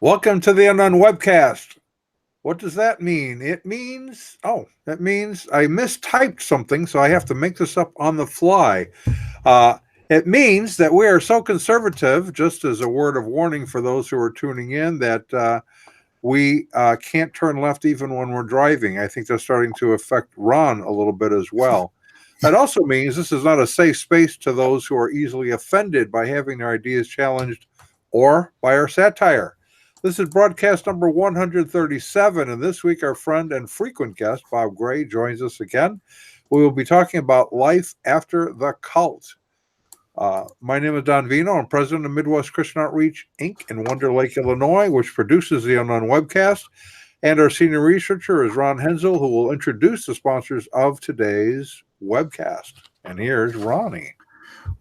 Welcome to the Unknown Webcast. What does that mean? That means I mistyped something, so I have to make this up on the fly. It means that we are so conservative, just as a word of warning for those who are tuning in, that we can't turn left even when we're driving. I think that's starting to affect Ron a little bit as well. That also means this is not a safe space to those who are easily offended by having their ideas challenged or by our satire. This is broadcast number 137, and this week our friend and frequent guest, Bob Gray, joins us again. We will be talking about life after the cult. My name is Don Vino. I'm president of Midwest Christian Outreach, Inc. in Wonder Lake, Illinois, which produces the Unknown Webcast. And our senior researcher is Ron Hensel, who will introduce the sponsors of today's webcast. And here's Ronnie.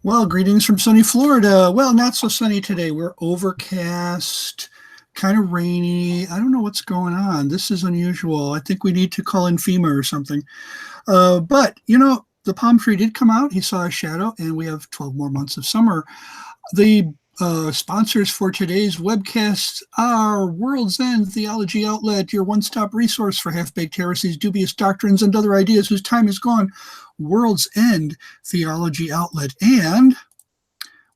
Well, greetings from sunny Florida. Well, not so sunny today. We're overcast, kind of rainy. I don't know what's going on. This is unusual. I think we need to call in FEMA or something. But, the palm tree did come out. He saw a shadow, and we have 12 more months of summer. The sponsors for today's webcast are World's End Theology Outlet, your one-stop resource for half-baked heresies, dubious doctrines, and other ideas whose time is gone. World's End Theology Outlet. And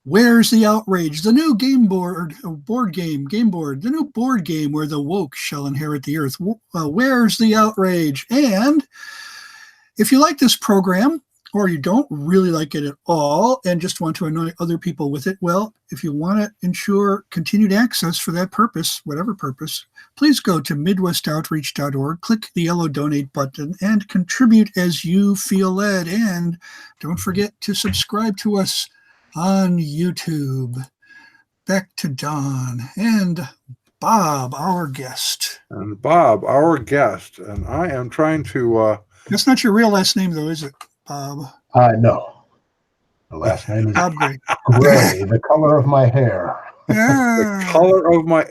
Where's the Outrage? The new the new board game where the woke shall inherit the earth. Where's the Outrage? And if you like this program, or you don't really like it at all and just want to annoy other people with it, well, if you want to ensure continued access for that purpose, whatever purpose, please go to midwestoutreach.org, click the yellow donate button, and contribute as you feel led. And don't forget to subscribe to us on YouTube. Back to Don and Bob, our guest. And Bob, our guest. And I am trying to... That's not your real last name, though, is it, Bob? No. The last name is Bob Gray. Gray, the color of my hair. Yeah. The color of my...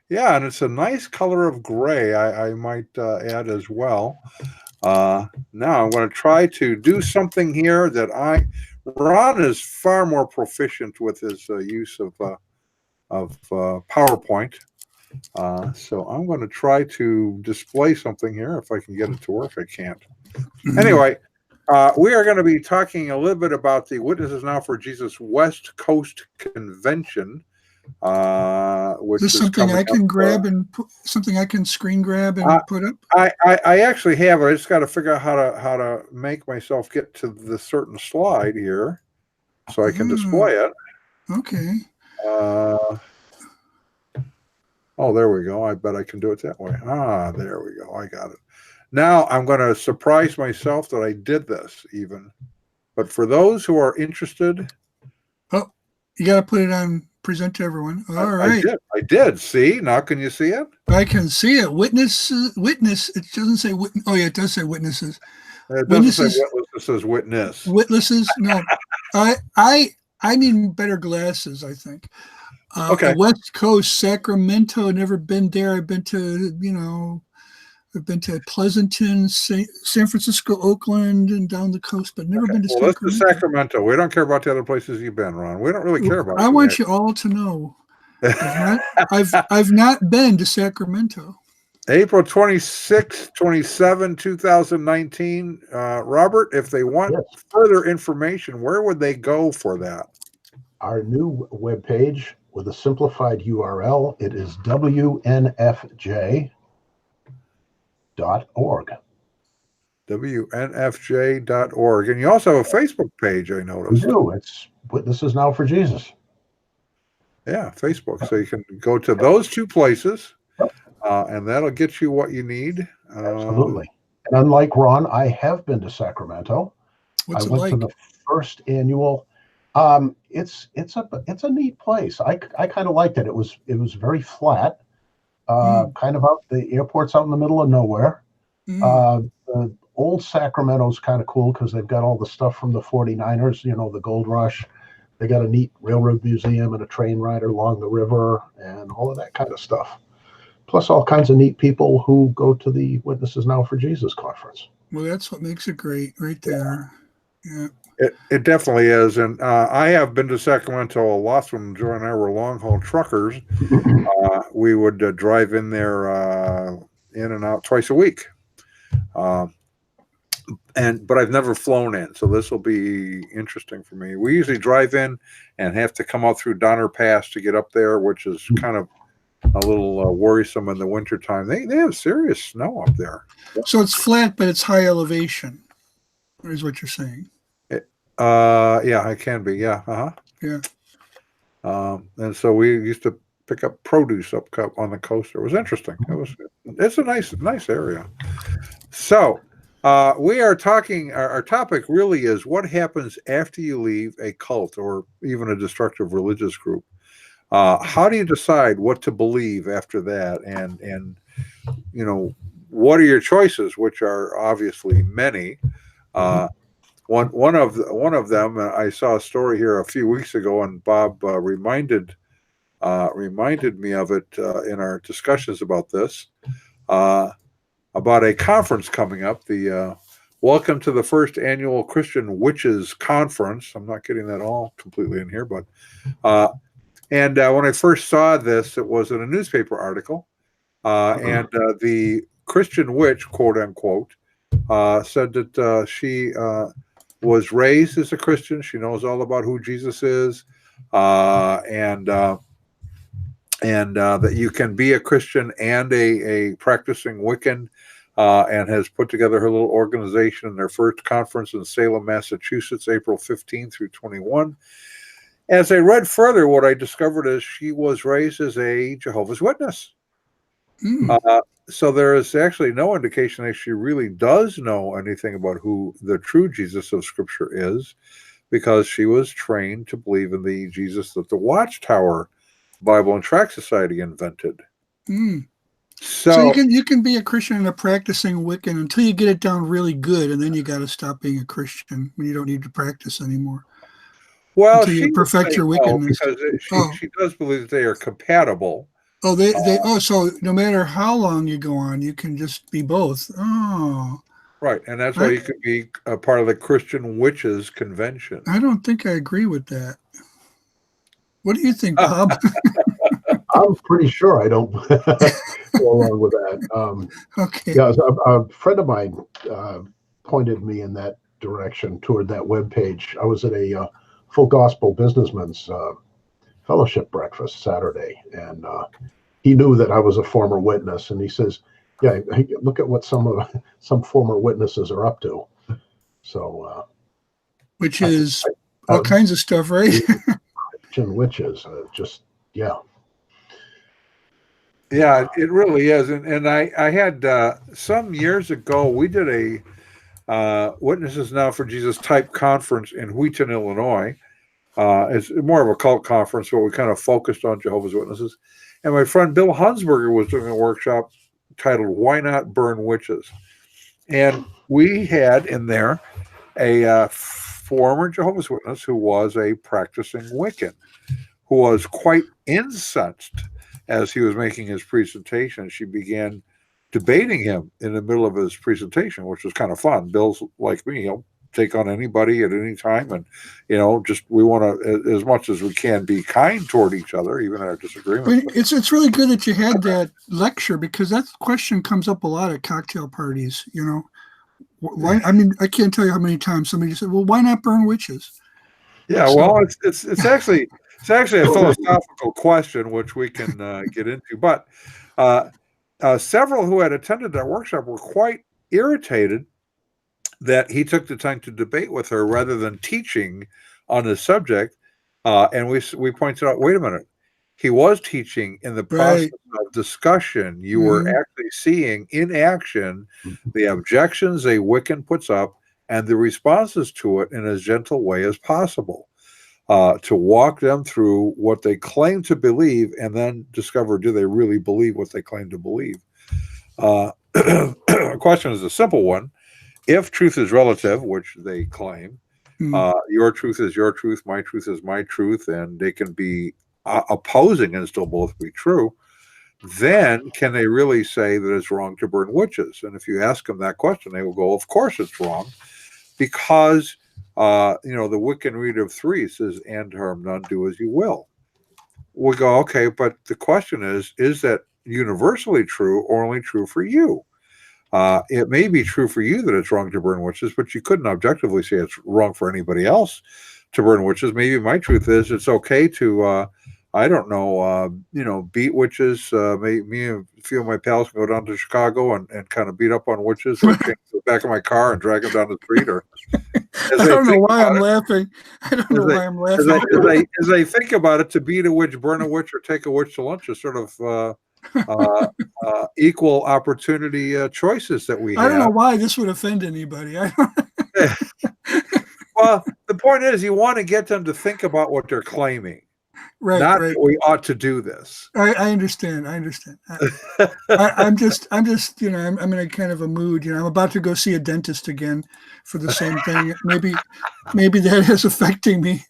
Yeah, and it's a nice color of gray, I might add as well. Now I'm going to try to do something here that Ron is far more proficient with his use of PowerPoint. So I'm going to try to display something here. If I can get it to work, I can't. Anyway, we are going to be talking a little bit about the Witnesses Now for Jesus West Coast Convention, which is something I can grab and put, something I can screen grab and put up. I actually have it. I just got to figure out how to make myself get to the certain slide here, so I can display it. Okay. Oh, there we go. I bet I can do it that way. There we go. I got it. Now I'm going to surprise myself that I did this even. But for those who are interested... Oh, you got to put it on present to everyone. All right. I did. See? Now can you see it? I can see it. Witness. It doesn't say witness. Oh, yeah, it does say witnesses. It doesn't say witnesses. It says witness. Witnesses? No. I need better glasses, I think. Okay. West Coast, Sacramento, never been there. I've been to, I've been to Pleasanton, San Francisco, Oakland, and down the coast, but never been to Sacramento. Let's do Sacramento. We don't care about the other places you've been, Ron. We don't really care about. I want you all to know, I've not been to Sacramento. April 26, 27, 2019. Robert, if they want further information, where would they go for that? Our new webpage with a simplified URL, it is WNFJ.org. WNFJ.org. And you also have a Facebook page, I noticed. We do. It's Witnesses Now for Jesus. Yeah, Facebook. So you can go to those two places, and that'll get you what you need. Absolutely. And unlike Ron, I have been to Sacramento. What's I went to the first annual. It's a neat place. I kind of liked it. It was very flat, kind of out. The airport's out in the middle of nowhere. The old Sacramento's kind of cool because they've got all the stuff from the 49ers, the gold rush. They got a neat railroad museum and a train rider along the river and all of that kind of stuff. Plus all kinds of neat people who go to the Witnesses Now for Jesus conference. Well, that's what makes it great right there. Yeah. It definitely is. And I have been to Sacramento a lot when Joy and I were long haul truckers. We would drive in there in and out twice a week. But I've never flown in, so this will be interesting for me. We usually drive in and have to come out through Donner Pass to get up there, which is kind of a little worrisome in the wintertime. They have serious snow up there. So it's flat, but it's high elevation, is what you're saying. Yeah, it can be. Yeah. Yeah. And so we used to pick up produce up on the coast. It was interesting. It's a nice area. So we are talking, our topic really is what happens after you leave a cult or even a destructive religious group. How do you decide what to believe after that? And what are your choices, which are obviously many. One of them, I saw a story here a few weeks ago, and Bob reminded me of it in our discussions about this, about a conference coming up, the Welcome to the First Annual Christian Witches Conference. I'm not getting that all completely in here, but and when I first saw this, it was in a newspaper article, and the Christian witch, quote unquote, said that she was raised as a Christian. She knows all about who Jesus is, and that you can be a Christian and a practicing Wiccan, and has put together her little organization in their first conference in Salem, Massachusetts, April 15 through 21. As I read further, what I discovered is she was raised as a Jehovah's Witness. So there is actually no indication that she really does know anything about who the true Jesus of Scripture is, because she was trained to believe in the Jesus that the Watchtower Bible and Tract Society invented. So you can be a Christian and a practicing Wiccan until you get it down really good, and then you got to stop being a Christian when you don't need to practice anymore. Well, until you perfect your wickedness. Because she does believe that they are compatible. So no matter how long you go on, you can just be both. Oh. Right, and that's why you could be a part of the Christian Witches Convention. I don't think I agree with that. What do you think, Bob? I'm pretty sure I don't go along with that. Okay. Yeah, a friend of mine pointed me in that direction toward that webpage. I was at a Full Gospel Businessman's fellowship breakfast Saturday, and he knew that I was a former witness, and he says, "Yeah, look at what some former witnesses are up to." So, which is all kinds of stuff, right? Witches, yeah. Yeah, it really is. And I had some years ago, we did a Witnesses Now for Jesus type conference in Wheaton, Illinois. It's more of a cult conference, but we kind of focused on Jehovah's Witnesses. And my friend Bill Hunsberger was doing a workshop titled Why Not Burn Witches? And we had in there a former Jehovah's Witness who was a practicing Wiccan, who was quite incensed as he was making his presentation. She began debating him in the middle of his presentation, which was kind of fun. Bill's like me, he'll take on anybody at any time, and just we want to, as much as we can, be kind toward each other, even in our disagreements. It's really good that you had that lecture, because that question comes up a lot at cocktail parties. Why? I mean, I can't tell you how many times somebody said, "Well, why not burn witches?" Yeah, well, it's actually a philosophical question, which we can get into. But several who had attended that workshop were quite irritated that he took the time to debate with her rather than teaching on the subject. And we pointed out, wait a minute, he was teaching in the process of discussion. You were actually seeing in action the objections a Wiccan puts up and the responses to it in as gentle way as possible, to walk them through what they claim to believe and then discover, do they really believe what they claim to believe? The question is a simple one. If truth is relative, which they claim, your truth is your truth, my truth is my truth, and they can be opposing and still both be true, then can they really say that it's wrong to burn witches? And if you ask them that question, they will go, of course it's wrong, because The Wiccan Read of 3 says, and harm none, do as you will. We go, okay, but the question is that universally true or only true for you? It may be true for you that it's wrong to burn witches, but you couldn't objectively say it's wrong for anybody else to burn witches. Maybe my truth is it's okay to, I don't know, beat witches. Me and a few of my pals can go down to Chicago and kind of beat up on witches, or chain the back of my car and drag them down the street. Or I don't know why I'm laughing. I don't know why I'm laughing. As I think about it, to beat a witch, burn a witch, or take a witch to lunch is sort of equal opportunity choices that we have. I don't know why this would offend anybody. Well, the point is, you want to get them to think about what they're claiming. Right, Not right. that we ought to do this. I understand. I'm just, I'm in a kind of a mood. I'm about to go see a dentist again for the same thing. Maybe that is affecting me.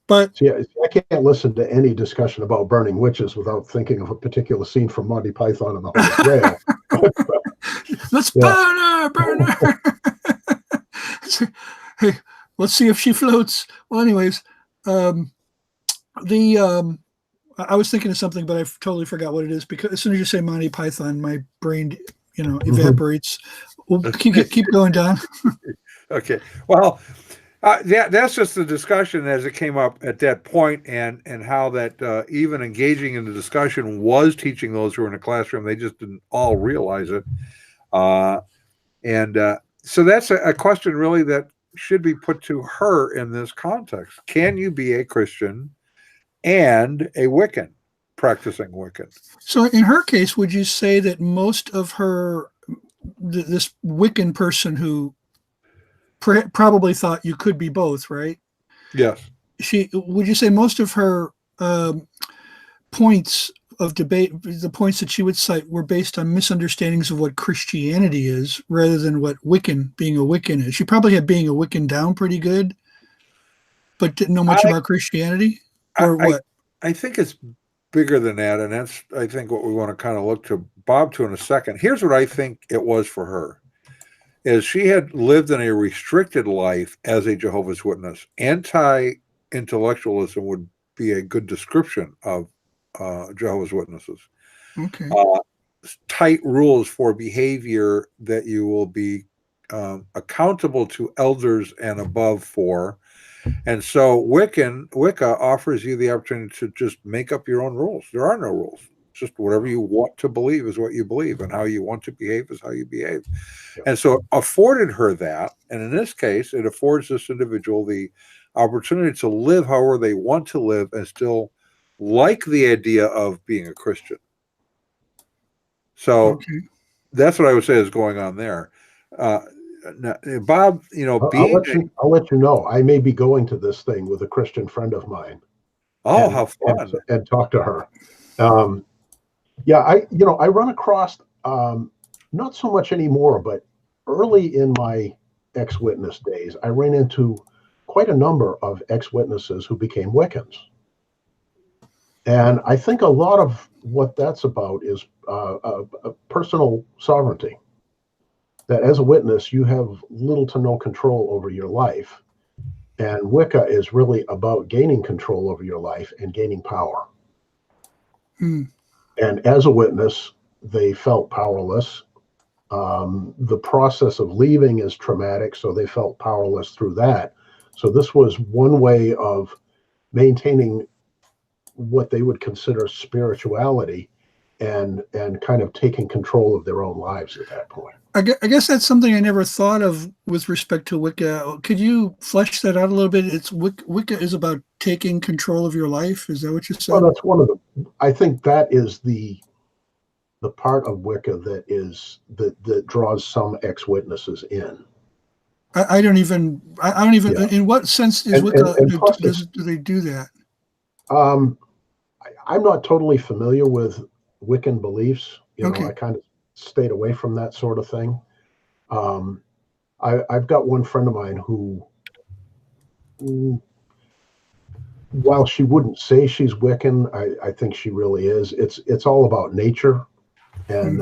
But see, I can't listen to any discussion about burning witches without thinking of a particular scene from Monty Python and the Holy Grail. Let's burn her. Hey, let's see if she floats. Well, anyways, I was thinking of something, but I totally forgot what it is, because as soon as you say Monty Python, my brain, evaporates. Well, keep going, Don. Okay. Well, that's just the discussion as it came up at that point, and how that even engaging in the discussion was teaching those who were in the classroom. They just didn't all realize it. So that's a question really that should be put to her in this context. Can you be a Christian and a Wiccan, practicing Wiccan? So in her case, would you say that most of her, this Wiccan person who probably thought you could be both, right? Yes. Would you say most of her points of debate, the points that she would cite, were based on misunderstandings of what Christianity is rather than what being a Wiccan is? She probably had being a Wiccan down pretty good, but didn't know much about Christianity, or what? I think it's bigger than that, and that's, I think, what we want to kind of look to Bob to in a second. Here's what I think it was for her. Is she had lived in a restricted life as a Jehovah's Witness. Anti-intellectualism would be a good description of Jehovah's Witnesses. Okay. Tight rules for behavior that you will be accountable to elders and above for. And so Wicca offers you the opportunity to just make up your own rules. There are no rules. Just whatever you want to believe is what you believe, and how you want to behave is how you behave. Yeah. And so it afforded her that. And in this case, it affords this individual the opportunity to live however they want to live and still like the idea of being a Christian. So that's what I would say is going on there. Bob, I'll let you know. I may be going to this thing with a Christian friend of mine. Oh, how fun! And talk to her. I run across, not so much anymore, but early in my ex-witness days, I ran into quite a number of ex-witnesses who became Wiccans. And I think a lot of what that's about is a personal sovereignty. That as a witness, you have little to no control over your life. And Wicca is really about gaining control over your life and gaining power. Hmm. And as a witness, they felt powerless. The process of leaving is traumatic, so they felt powerless through that. So this was one way of maintaining what they would consider spirituality and kind of taking control of their own lives at that point. I guess that's something I never thought of with respect to Wicca. Could you flesh that out a little bit? Wicca is about taking control of your life. Is that what you said? Well, that's one of I think that is the part of Wicca that draws some ex-witnesses in. I don't even. Yeah. In what sense is Wicca? Do they do that? I'm not totally familiar with Wiccan beliefs. Okay. I kind of stayed away from that sort of thing. I've got one friend of mine who, while she wouldn't say she's Wiccan, I think she really is. It's all about nature, and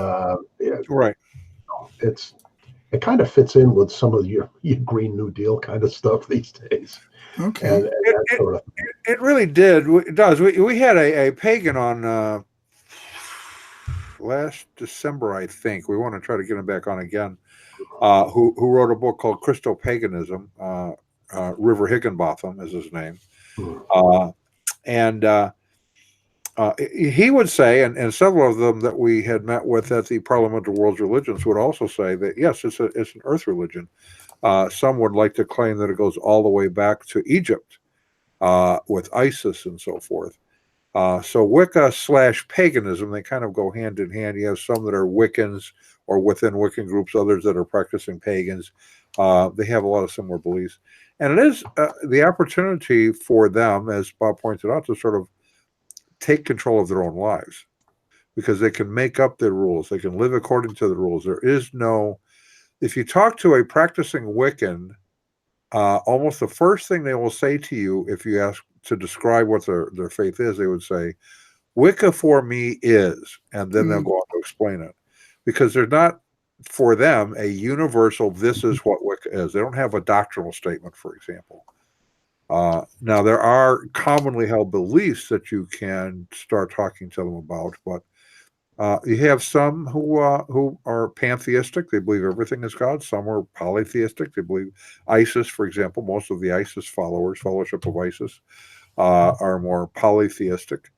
right. it kind of fits in with some of your Green New Deal kind of stuff these days. Okay. And that sort of thing. It really did. It does. We had a pagan on last December, I think. We want to try to get him back on again. Who wrote a book called Christo-Paganism. River Higginbotham is his name. And he would say, and several of them that we had met with at the Parliament of World Religions would also say that, yes, it's an earth religion. Some would like to claim that it goes all the way back to Egypt with Isis and so forth. So Wicca / paganism, they kind of go hand in hand. You have some that are Wiccans or within Wiccan groups, others that are practicing pagans. They have a lot of similar beliefs. And it is the opportunity for them, as Bob pointed out, to sort of take control of their own lives, because they can make up their rules. They can live according to the rules. There is no, if you talk to a practicing Wiccan, almost the first thing they will say to you, if you ask to describe what their faith is, they would say, Wicca for me is, and then they'll go on to explain it. Because they're not, for them, a universal, this is what Wicca is. They don't have a doctrinal statement, for example. Now, there are commonly held beliefs that you can start talking to them about, but you have some who are pantheistic. They believe everything is God. Some are polytheistic. They believe ISIS, for example. Most of the ISIS followers, Fellowship of ISIS, are more polytheistic.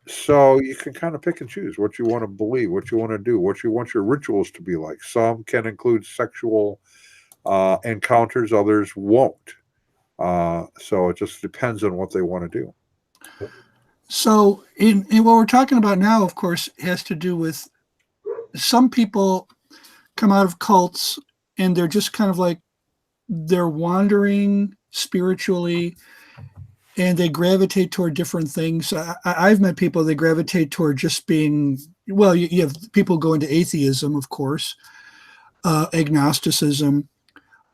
So you can kind of pick and choose what you want to believe, what you want to do, what you want your rituals to be like. Some can include sexual encounters, others won't. So it just depends on what they want to do. So in what we're talking about now, of course, has to do with some people come out of cults and they're just kind of like, they're wandering spiritually and they gravitate toward different things. I've met people, they gravitate toward just being, well, you have people go into atheism, of course, agnosticism.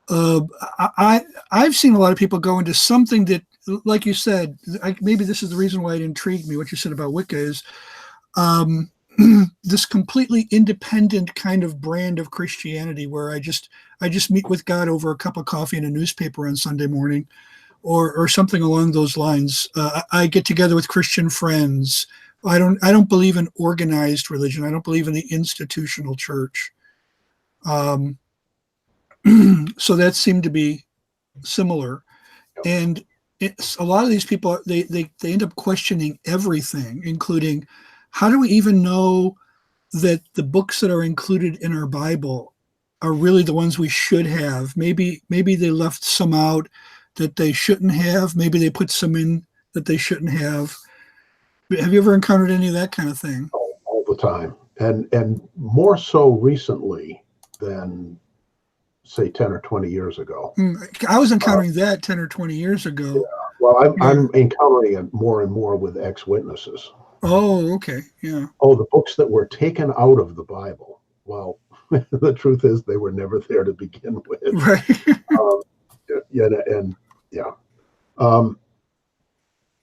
I've seen a lot of people go into something that, like you said, maybe this is the reason why it intrigued me, what you said about Wicca is this completely independent kind of brand of Christianity where I just meet with God over a cup of coffee and a newspaper on Sunday morning, or something along those lines. I get together with Christian friends. I don't believe in organized religion. I don't believe in the institutional church. So that seemed to be similar. And a lot of these people, they end up questioning everything, including, how do we even know that the books that are included in our Bible are really the ones we should have? Maybe they left some out that they shouldn't have. Maybe they put some in that they shouldn't have. Have you ever encountered any of that kind of thing? All the time. And more so recently than, say, 10 or 20 years ago. I was encountering that 10 or 20 years ago. Yeah. Well, I'm encountering it more and more with ex-witnesses. Oh, okay. Yeah. Oh, the books that were taken out of the Bible. Well, the truth is they were never there to begin with. Right.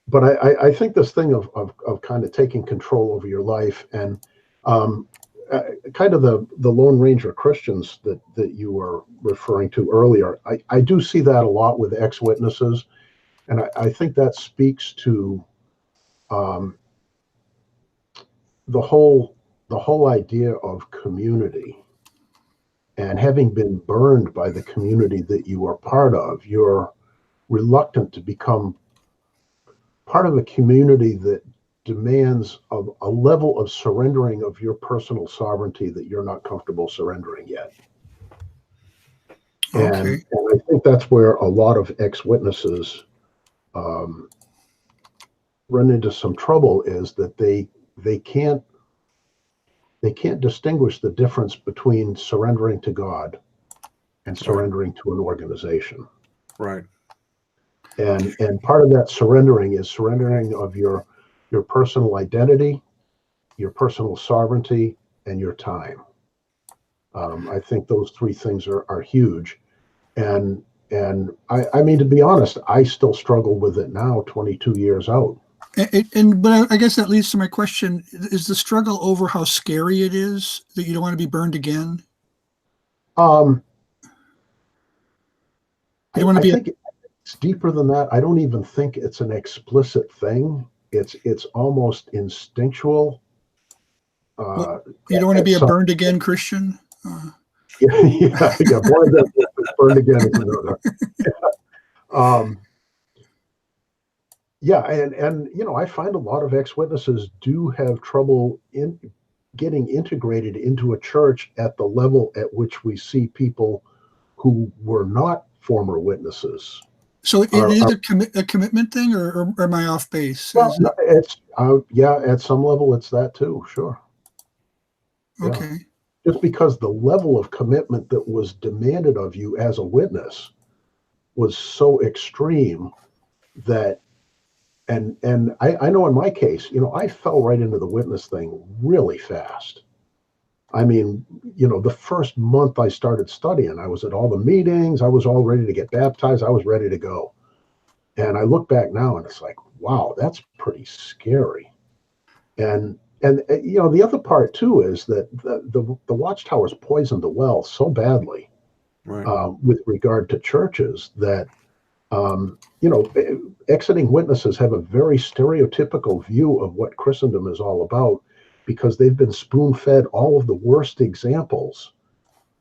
But I think this thing of kind of taking control over your life and kind of the Lone Ranger Christians that you were referring to earlier, I do see that a lot with ex-witnesses, and I think that speaks to the whole idea of community. And having been burned by the community that you are part of, you're reluctant to become part of a community that demands a level of surrendering of your personal sovereignty that you're not comfortable surrendering yet. Okay. And I think that's where a lot of ex-witnesses run into some trouble, is that they can't distinguish the difference between surrendering to God and surrendering to an organization. Right. And part of that surrendering is surrendering of your personal identity, your personal sovereignty, and your time. I think those three things are huge. And I mean, to be honest, I still struggle with it now, 22 years out. But I guess that leads to my question: is the struggle over how scary it is that you don't want to be burned again? Um, You don't want to be I think it's deeper than that. I don't even think it's an explicit thing. It's almost instinctual. you don't want to At be a some, burned again Christian. yeah, born again, burned again is another. Um, yeah, and I find a lot of ex-witnesses do have trouble in getting integrated into a church at the level at which we see people who were not former witnesses. So it is a commitment thing, or am I off base? Well, it's yeah, at some level it's that too, sure. Yeah. Okay. Just because the level of commitment that was demanded of you as a witness was so extreme that and I know in my case, I fell right into the witness thing really fast. I mean, the first month I started studying, I was at all the meetings, I was all ready to get baptized, I was ready to go. And I look back now and it's like, wow, that's pretty scary. And the other part too is that the watchtowers poisoned the well so badly, Right. with regard to churches that exiting witnesses have a very stereotypical view of what Christendom is all about because they've been spoon-fed all of the worst examples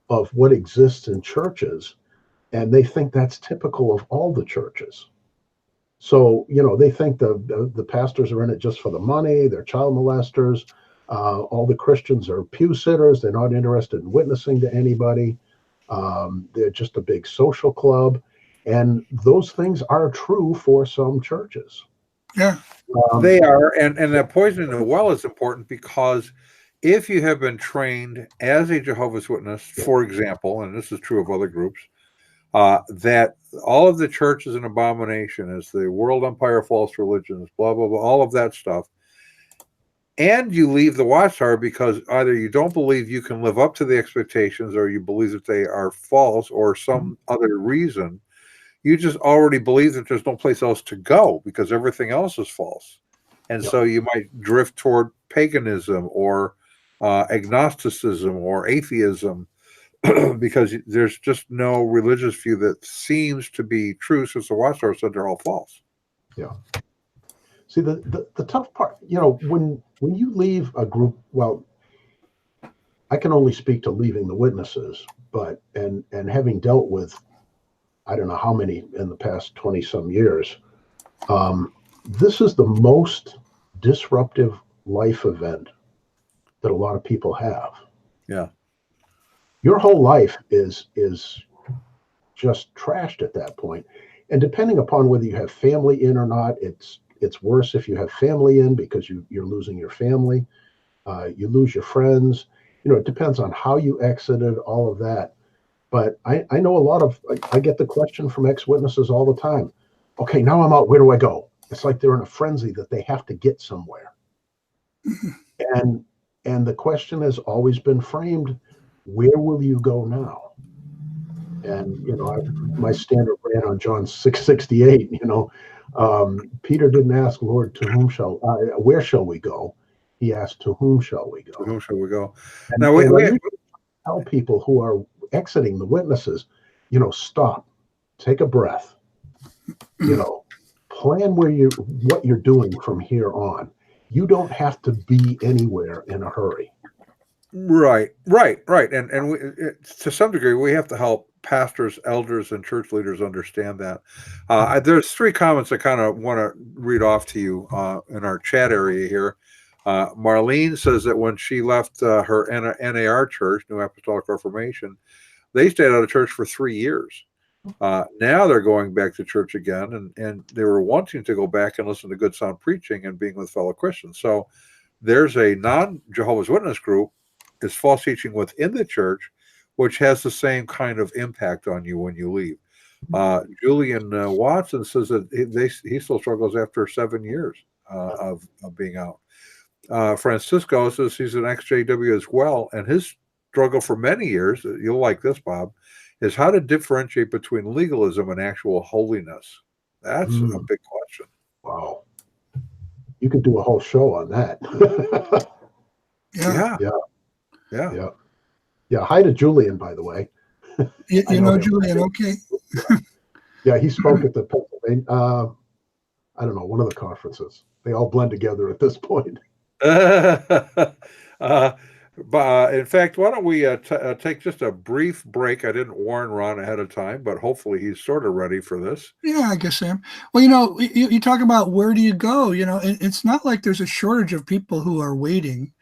of what exists in churches, and they think that's typical of all the churches. So, they think the pastors are in it just for the money, they're child molesters, all the Christians are pew sitters, they're not interested in witnessing to anybody, they're just a big social club. And those things are true for some churches. Yeah. They are, and that poisoning the well is important because if you have been trained as a Jehovah's Witness, for example, and this is true of other groups, that all of the church is an abomination, is the world empire of false religions, blah, blah, blah, all of that stuff, and you leave the watchtower because either you don't believe you can live up to the expectations or you believe that they are false or some other reason, you just already believe that there's no place else to go because everything else is false. And so you might drift toward paganism or agnosticism or atheism because there's just no religious view that seems to be true since the watchtower said they're all false. Yeah. See, the tough part, when you leave a group, well, I can only speak to leaving the witnesses, but and having dealt with I don't know how many in the past 20 some years, this is the most disruptive life event that a lot of people have. Yeah. Your whole life is just trashed at that point. And depending upon whether you have family in or not, it's worse if you have family in because you're losing your family. You lose your friends. It depends on how you exited, all of that. But I know I get the question from ex-witnesses all the time. Okay, now I'm out. Where do I go? It's like they're in a frenzy that they have to get somewhere. And the question has always been framed, where will you go now? And, my standard ran on John 6:68, Peter didn't ask, Lord, where shall we go? He asked, to whom shall we go? To whom shall we go? And, Now, I tell people who are exiting the witnesses, stop, take a breath, plan what you're doing from here on. You don't have to be anywhere in a hurry. Right. And to some degree, we have to help pastors, elders, and church leaders understand that. There's 3 comments I kind of want to read off to you in our chat area here. Marlene says that when she left her NAR church, New Apostolic Reformation, they stayed out of church for 3 years. Now they're going back to church again, and they were wanting to go back and listen to good sound preaching and being with fellow Christians. So there's a non-Jehovah's Witness group is false teaching within the church, which has the same kind of impact on you when you leave. Julian Watson says that he still struggles after 7 years of being out. Francisco says he's an ex-JW as well, and his struggle for many years, you'll like this, Bob, is how to differentiate between legalism and actual holiness. That's a big question. Wow. You could do a whole show on that. Yeah. Yeah. Hi to Julian, by the way. I know him. Julian, okay. Yeah, he spoke at the Pennsylvania, I don't know, one of the conferences. They all blend together at this point. But in fact, why don't we take just a brief break? I didn't warn Ron ahead of time, but hopefully he's sort of ready for this. Yeah, I guess, Sam. Well, you talk about where do you go? It's not like there's a shortage of people who are waiting.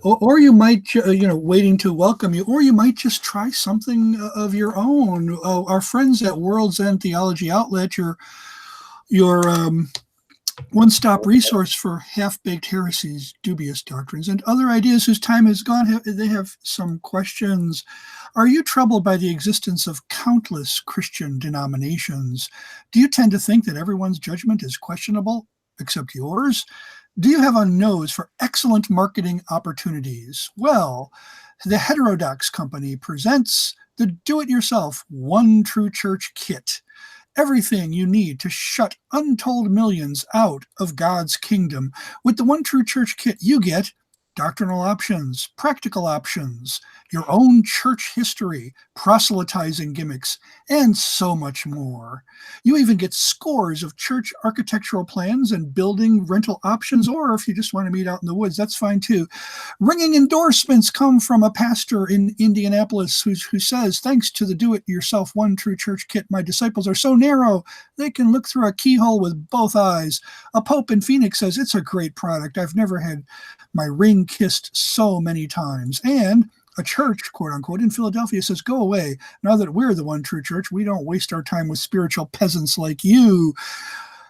Or you might, waiting to welcome you, or you might just try something of your own. Our friends at World's End Theology Outlet, your one-stop resource for half-baked heresies, dubious doctrines, and other ideas whose time is gone. They have some questions. Are you troubled by the existence of countless Christian denominations? Do you tend to think that everyone's judgment is questionable, except yours? Do you have a nose for excellent marketing opportunities? Well, the Heterodox Company presents the Do-It-Yourself One True Church Kit. Everything you need to shut untold millions out of God's kingdom. With the One True Church Kit, you get doctrinal options, practical options, your own church history, proselytizing gimmicks, and so much more. You even get scores of church architectural plans and building rental options, or if you just want to meet out in the woods, that's fine too. Ringing endorsements come from a pastor in Indianapolis who says, thanks to the Do-It-Yourself One True Church Kit, my disciples are so narrow, they can look through a keyhole with both eyes. A pope in Phoenix says, it's a great product. I've never had my ring kissed so many times. And a church, quote unquote, in Philadelphia says, go away. Now that we're the one true church, we don't waste our time with spiritual peasants like you.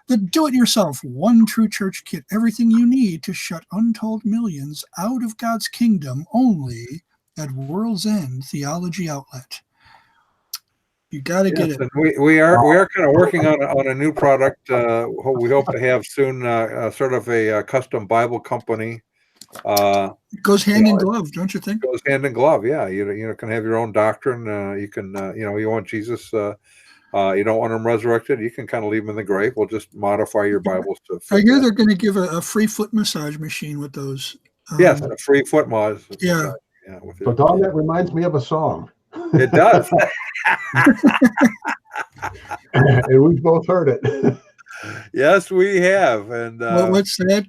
The Do-It-Yourself One True Church Kit, everything you need to shut untold millions out of God's kingdom, only at World's End Theology Outlet. You got to get it. We are kind of working on a new product. We hope to have soon, sort of a custom Bible company. It goes hand in glove, don't you think? It goes hand in glove, yeah. You can have your own doctrine. You can, you want Jesus. You don't want him resurrected. You can kind of leave him in the grave. We'll just modify your Bibles to fit I hear that. they're going to give a free foot massage machine with those. Yes, a free foot massage. Yeah. So, Don, that reminds me of a song. It does. And we've both heard it. Yes, we have. And what's that?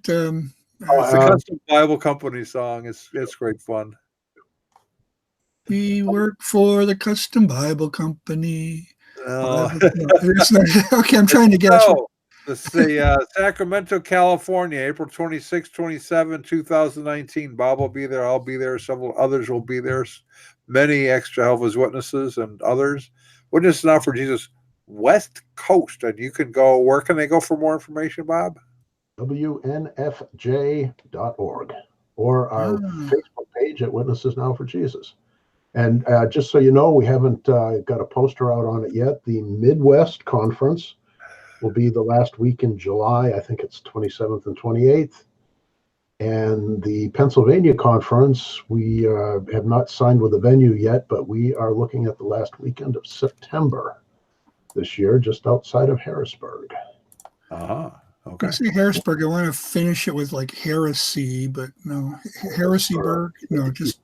it's a custom Bible company song. It's great fun. We work for the custom Bible company. Okay, I'm trying to guess. Let's see, Sacramento, California, April 26, 27, 2019. Bob will be there. I'll be there. Several others will be there. Many ex-Jehovah's Witnesses and others. Witness Now for Jesus West Coast. And you can go, where can they go for more information, Bob? WNFJ.org or our Facebook page at Witnesses Now for Jesus. And just so you know, we haven't got a poster out on it yet. The Midwest Conference will be the last week in July. I think it's 27th and 28th. And the Pennsylvania Conference, we have not signed with a venue yet, but we are looking at the last weekend of September this year, just outside of Harrisburg. Okay. I say Harrisburg. I want to finish it with like heresy, but no, Heresyburg. No, just.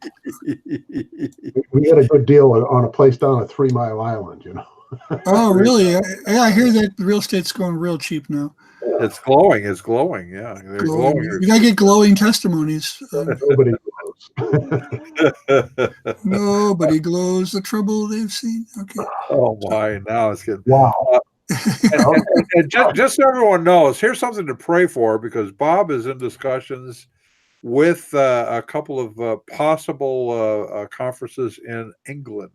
We had a good deal on a place down a 3 Mile Island, Oh, really? I hear that real estate's going real cheap now. It's glowing. It's glowing. Yeah. They're glowing. You got to get glowing testimonies. Nobody glows. Nobody glows the trouble they've seen. Okay. Oh, my. Now it's getting. Wow. And just so everyone knows, here's something to pray for, because Bob is in discussions with a couple of possible conferences in England.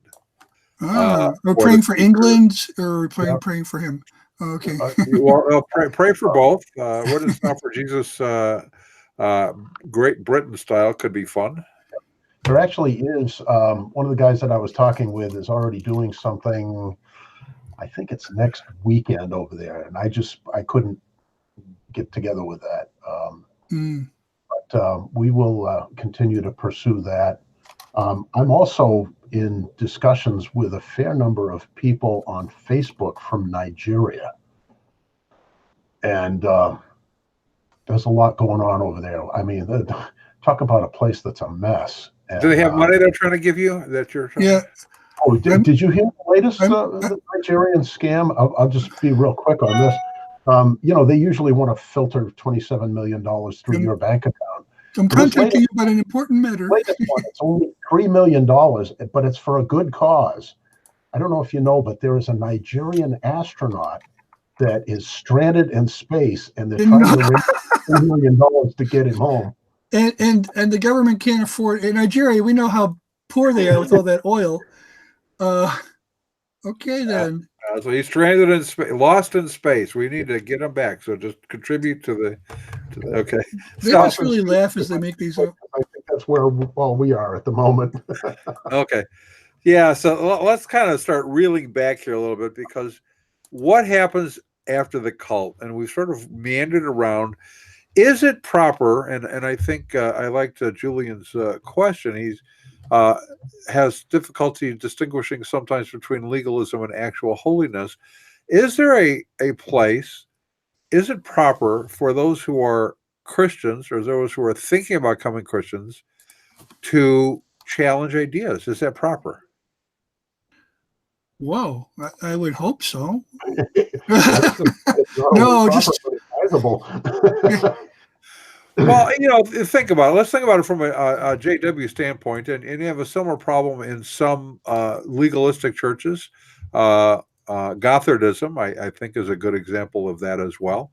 We're praying for England, or praying for him. Okay. Pray for both. What is Now for Jesus? Great Britain style could be fun. There actually is one of the guys that I was talking with is already doing something. I think it's next weekend over there, and I couldn't get together with that. But we will continue to pursue that. I'm also in discussions with a fair number of people on Facebook from Nigeria, and there's a lot going on over there. I mean, talk about a place that's a mess. And, do they have money they're trying to give you? That you're trying Oh, did you hear the latest I'm- the Nigerian scam? I'll just be real quick on this. They usually want to filter $27 million through your bank account. I'm Well, this contacting you about an important matter. latest one, it's only $3 million, but it's for a good cause. I don't know if you know, but there is a Nigerian astronaut that is stranded in space, and they're trying to raise $3 million to get him home. And the government can't afford. In Nigeria, we know how poor they are with all that oil. Okay, then. So he's stranded in space, lost in space. We need to get him back. So just contribute to the okay. They must really laugh as they make these up. I think that's where we are at the moment. Okay. Yeah. So let's kind of start reeling back here a little bit, because what happens after the cult? And we've sort of meandered around. Is it proper? And I think I liked Julian's question. He's has difficulty distinguishing sometimes between legalism and actual holiness. Is there a place? Is it proper for those who are Christians or those who are thinking about becoming Christians to challenge ideas? Is that proper? Whoa, I would hope so. No, just sizable. Well, think about it. Let's think about it from a JW standpoint, and you have a similar problem in some legalistic churches. Gothardism, I think, is a good example of that as well,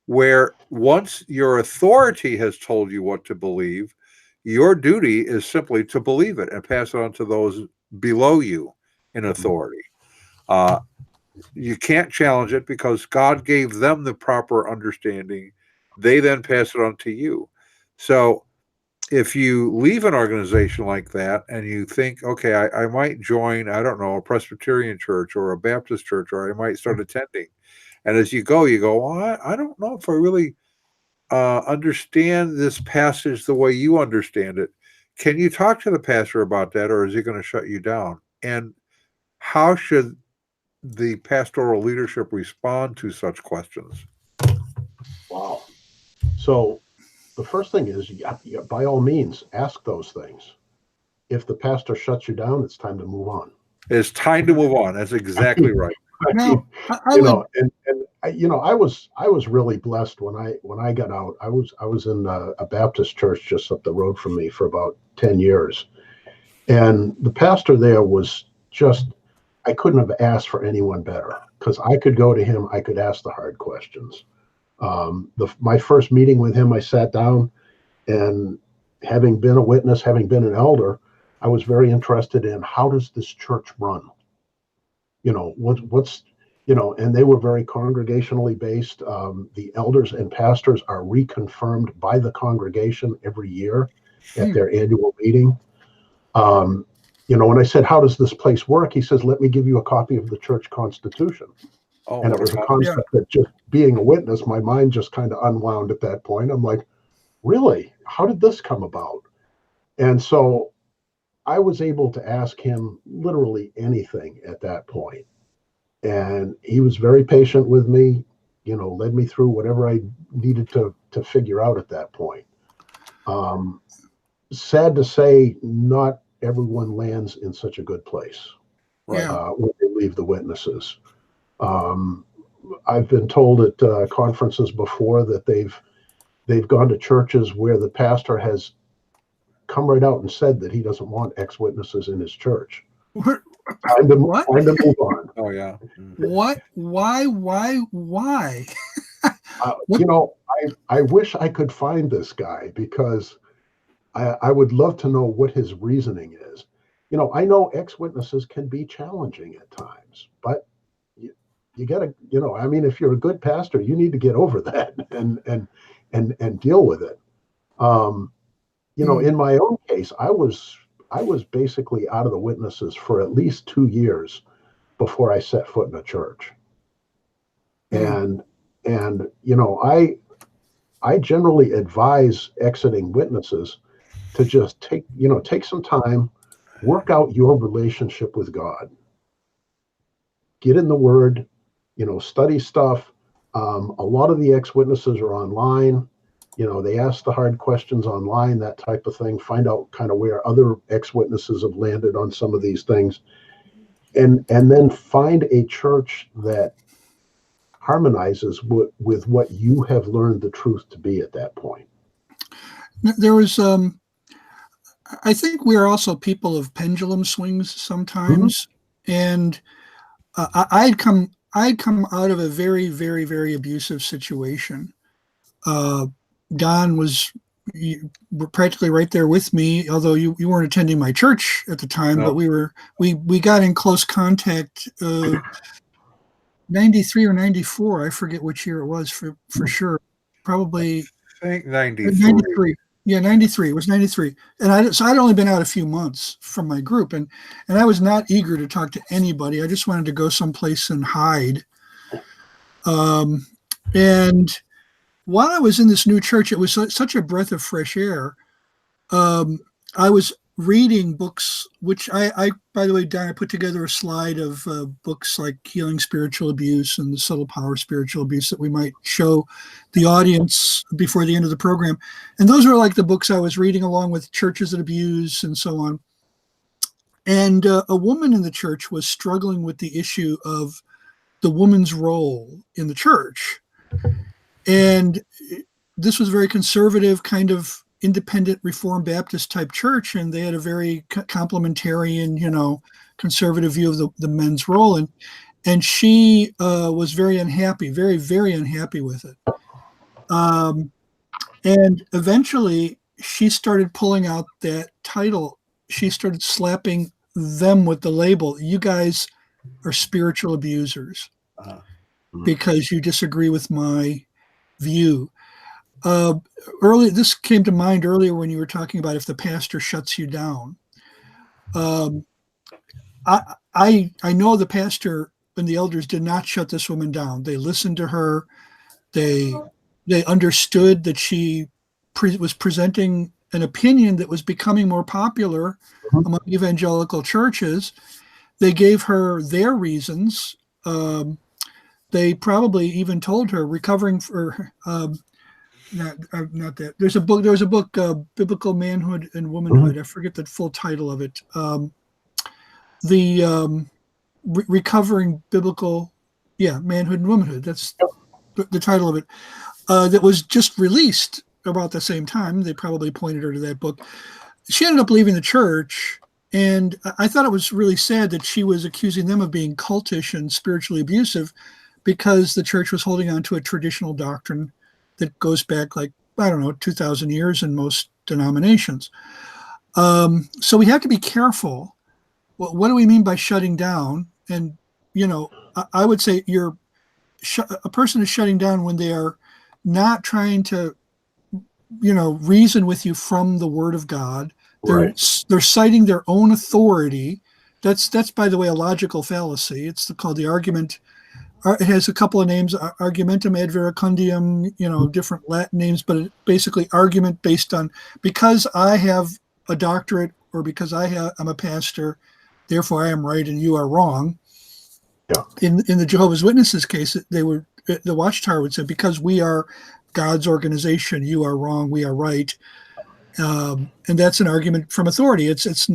where once your authority has told you what to believe, your duty is simply to believe it and pass it on to those below you in authority. You can't challenge it because God gave them the proper understanding. They then pass it on to you. So if you leave an organization like that and you think, okay, I might join, I don't know, a Presbyterian church or a Baptist church, or I might start attending. And as you go, well, I don't know if I really understand this passage the way you understand it. Can you talk to the pastor about that, or is he going to shut you down? And how should the pastoral leadership respond to such questions? Wow. So the first thing is, by all means, ask those things. If the pastor shuts you down, it's time to move on. It's time to move on. That's exactly right. I was really blessed when I got out. I was in a Baptist church just up the road from me for about 10 years. And the pastor there was just, I couldn't have asked for anyone better, because I could go to him, I could ask the hard questions. My first meeting with him, I sat down, and having been a witness, having been an elder, I was very interested in, how does this church run? And they were very congregationally based. The elders and pastors are reconfirmed by the congregation every year at their annual meeting. When I said, how does this place work? He says, let me give you a copy of the church constitution. And it was a concept that, just being a witness, my mind just kind of unwound at that point. I'm like, really? How did this come about? And so I was able to ask him literally anything at that point. And he was very patient with me, led me through whatever I needed to figure out at that point. Sad to say, not everyone lands in such a good place when they leave the witnesses. I've been told at conferences before that they've gone to churches where the pastor has come right out and said that he doesn't want ex-witnesses in his church. Time to move on. Oh yeah. What? Why? I wish I could find this guy, because I would love to know what his reasoning is. I know ex-witnesses can be challenging at times, but you got to, if you're a good pastor, you need to get over that and deal with it. In my own case, I was basically out of the witnesses for at least 2 years before I set foot in a church. And I generally advise exiting witnesses to just take some time, work out your relationship with God, get in the Word, study stuff. A lot of the ex-witnesses are online. They ask the hard questions online, that type of thing, find out kind of where other ex-witnesses have landed on some of these things, and then find a church that harmonizes with what you have learned the truth to be at that point. There was, I think we are also people of pendulum swings sometimes, and I'd come out of a very, very, very abusive situation. Don was practically right there with me, although you weren't attending my church at the time, No. but we got in close contact. 93 or 94, I forget which year it was for sure. Probably I think 93. 93. Yeah, 93. It was 93. And so I'd only been out a few months from my group, and I was not eager to talk to anybody. I just wanted to go someplace and hide. And while I was in this new church, it was such a breath of fresh air. I was reading books, which I by the way, Don, I put together a slide of books like Healing Spiritual Abuse and The Subtle Power of Spiritual Abuse that we might show the audience before the end of the program. And those were like the books I was reading along with Churches That Abuse and so on. And a woman in the church was struggling with the issue of the woman's role in the church. And this was a very conservative kind of independent Reformed Baptist type church, and they had a very complementarian, conservative view of the men's role, and she was very unhappy, very, very unhappy with it. And eventually, she started pulling out that title. She started slapping them with the label, "You guys are spiritual abusers because you disagree with my view." This came to mind earlier when you were talking about if the pastor shuts you down. I know the pastor and the elders did not shut this woman down. They listened to her. They understood that she was presenting an opinion that was becoming more popular among evangelical churches. They gave her their reasons. They probably even told her recovering for not that. There was a book, Biblical Manhood and Womanhood. I forget the full title of it. Recovering Biblical, Manhood and Womanhood. That's the title of it. That was just released about the same time. They probably pointed her to that book. She ended up leaving the church, and I thought it was really sad that she was accusing them of being cultish and spiritually abusive because the church was holding on to a traditional doctrine that goes back 2,000 years in most denominations. So we have to be careful. What do we mean by shutting down? And, I would say a person is shutting down when they are not trying to, reason with you from the Word of God. They're citing their own authority. That's by the way, a logical fallacy. It's called the argument. It has a couple of names, argumentum ad verecundium, different Latin names, but basically argument based on, because I have a doctorate or because I'm a pastor, therefore I am right and you are wrong. Yeah. In the Jehovah's Witnesses case, the Watchtower would say, because we are God's organization, you are wrong, we are right. And that's an argument from authority. It's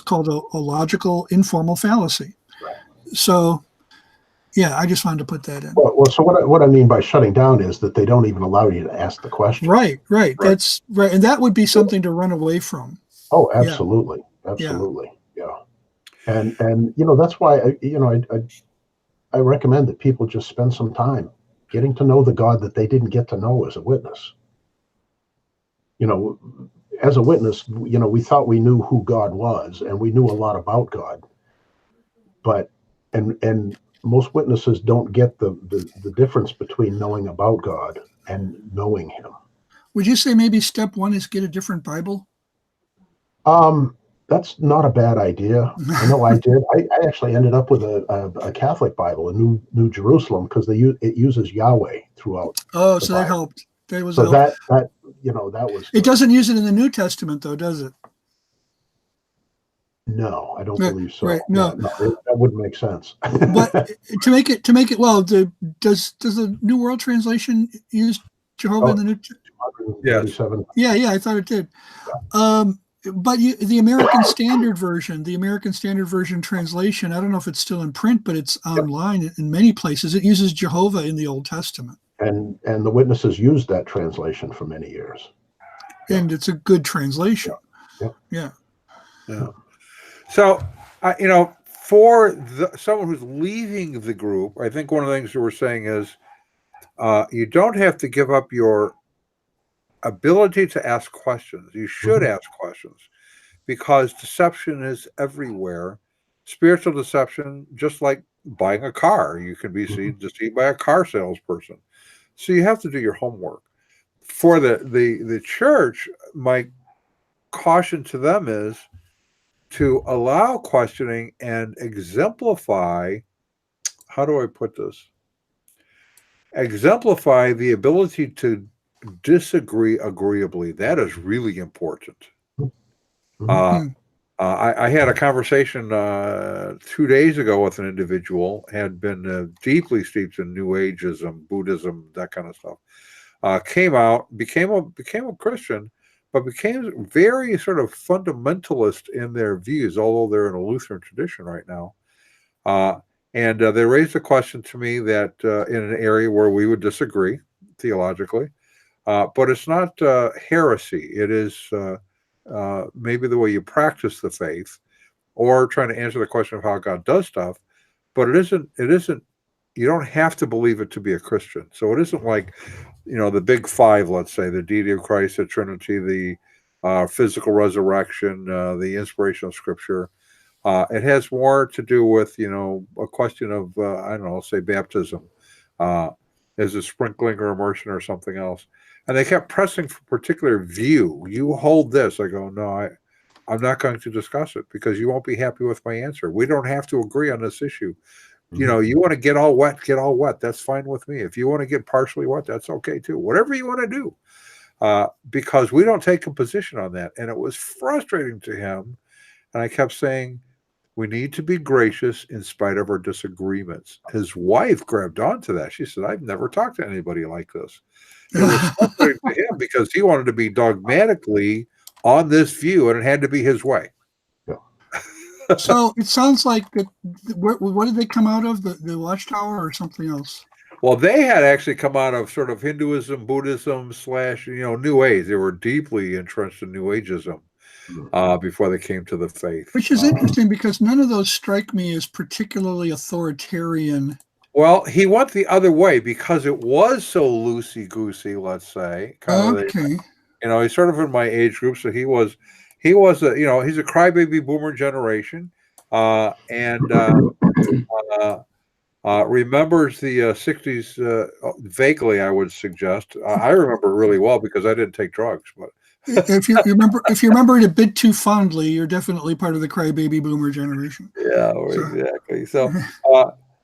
called a logical informal fallacy. Right. So, I just wanted to put that in. Well, so what I mean by shutting down is that they don't even allow you to ask the question. Right. That's right, and that would be something to run away from. Oh, absolutely, absolutely, yeah. And that's why I recommend that people just spend some time getting to know the God that they didn't get to know as a witness. As a witness, we thought we knew who God was and we knew a lot about God, but and most witnesses don't get the difference between knowing about God and knowing Him. Would you say maybe step one is get a different Bible? That's not a bad idea. I know I did. I actually ended up with a Catholic Bible, a New Jerusalem, because it uses Yahweh throughout. Oh, so that helped. That was so that was. It doesn't use it in the New Testament, though, does it? No, I don't believe so. Right, no, that wouldn't make sense. But to make it well, does the New World Translation use Jehovah in the New? Yes. 237. Yeah, I thought it did. But the American Standard Version translation, I don't know if it's still in print, but it's online in many places. It uses Jehovah in the Old Testament. And the witnesses used that translation for many years. And it's a good translation. Yeah. So, for someone who's leaving the group, I think one of the things you were saying is you don't have to give up your ability to ask questions. You should ask questions because deception is everywhere. Spiritual deception, just like buying a car, you can be deceived by a car salesperson. So you have to do your homework. For the church, my caution to them is to allow questioning and exemplify, how do I put this? Exemplify the ability to disagree agreeably. That is really important. I had a conversation 2 days ago with an individual, had been deeply steeped in New Ageism, Buddhism, that kind of stuff. Came out, became a Christian, but became very sort of fundamentalist in their views, although they're in a Lutheran tradition right now. And they raised a question to me that in an area where we would disagree theologically, but it's not heresy. It is maybe the way you practice the faith, or trying to answer the question of how God does stuff. But it isn't. You don't have to believe it to be a Christian. So it isn't like, the big five, let's say, the deity of Christ, the Trinity, the physical resurrection, the inspiration of Scripture. It has more to do with, a question of, I don't know, say baptism. Is it sprinkling or immersion or something else? And they kept pressing for a particular view. You hold this. I go, no, I'm not going to discuss it because you won't be happy with my answer. We don't have to agree on this issue. You want to get all wet. That's fine with me. If you want to get partially wet, that's okay too. Whatever you want to do. Because we don't take a position on that. And it was frustrating to him. And I kept saying, we need to be gracious in spite of our disagreements. His wife grabbed onto that. She said, I've never talked to anybody like this. It was frustrating to him because he wanted to be dogmatically on this view, and it had to be his way. So it sounds like what did they come out of? The Watchtower or something else? Well, they had actually come out of sort of Hinduism, Buddhism / New Age. They were deeply entrenched in New Ageism before they came to the faith. Which is interesting because none of those strike me as particularly authoritarian. Well, he went the other way because it was so loosey-goosey, let's say. Okay. He's sort of in my age group, so he was he's a crybaby boomer generation, and remembers the 60s vaguely, I would suggest. I remember it really well because I didn't take drugs. But if you remember it a bit too fondly, you're definitely part of the crybaby boomer generation. Yeah, exactly. So,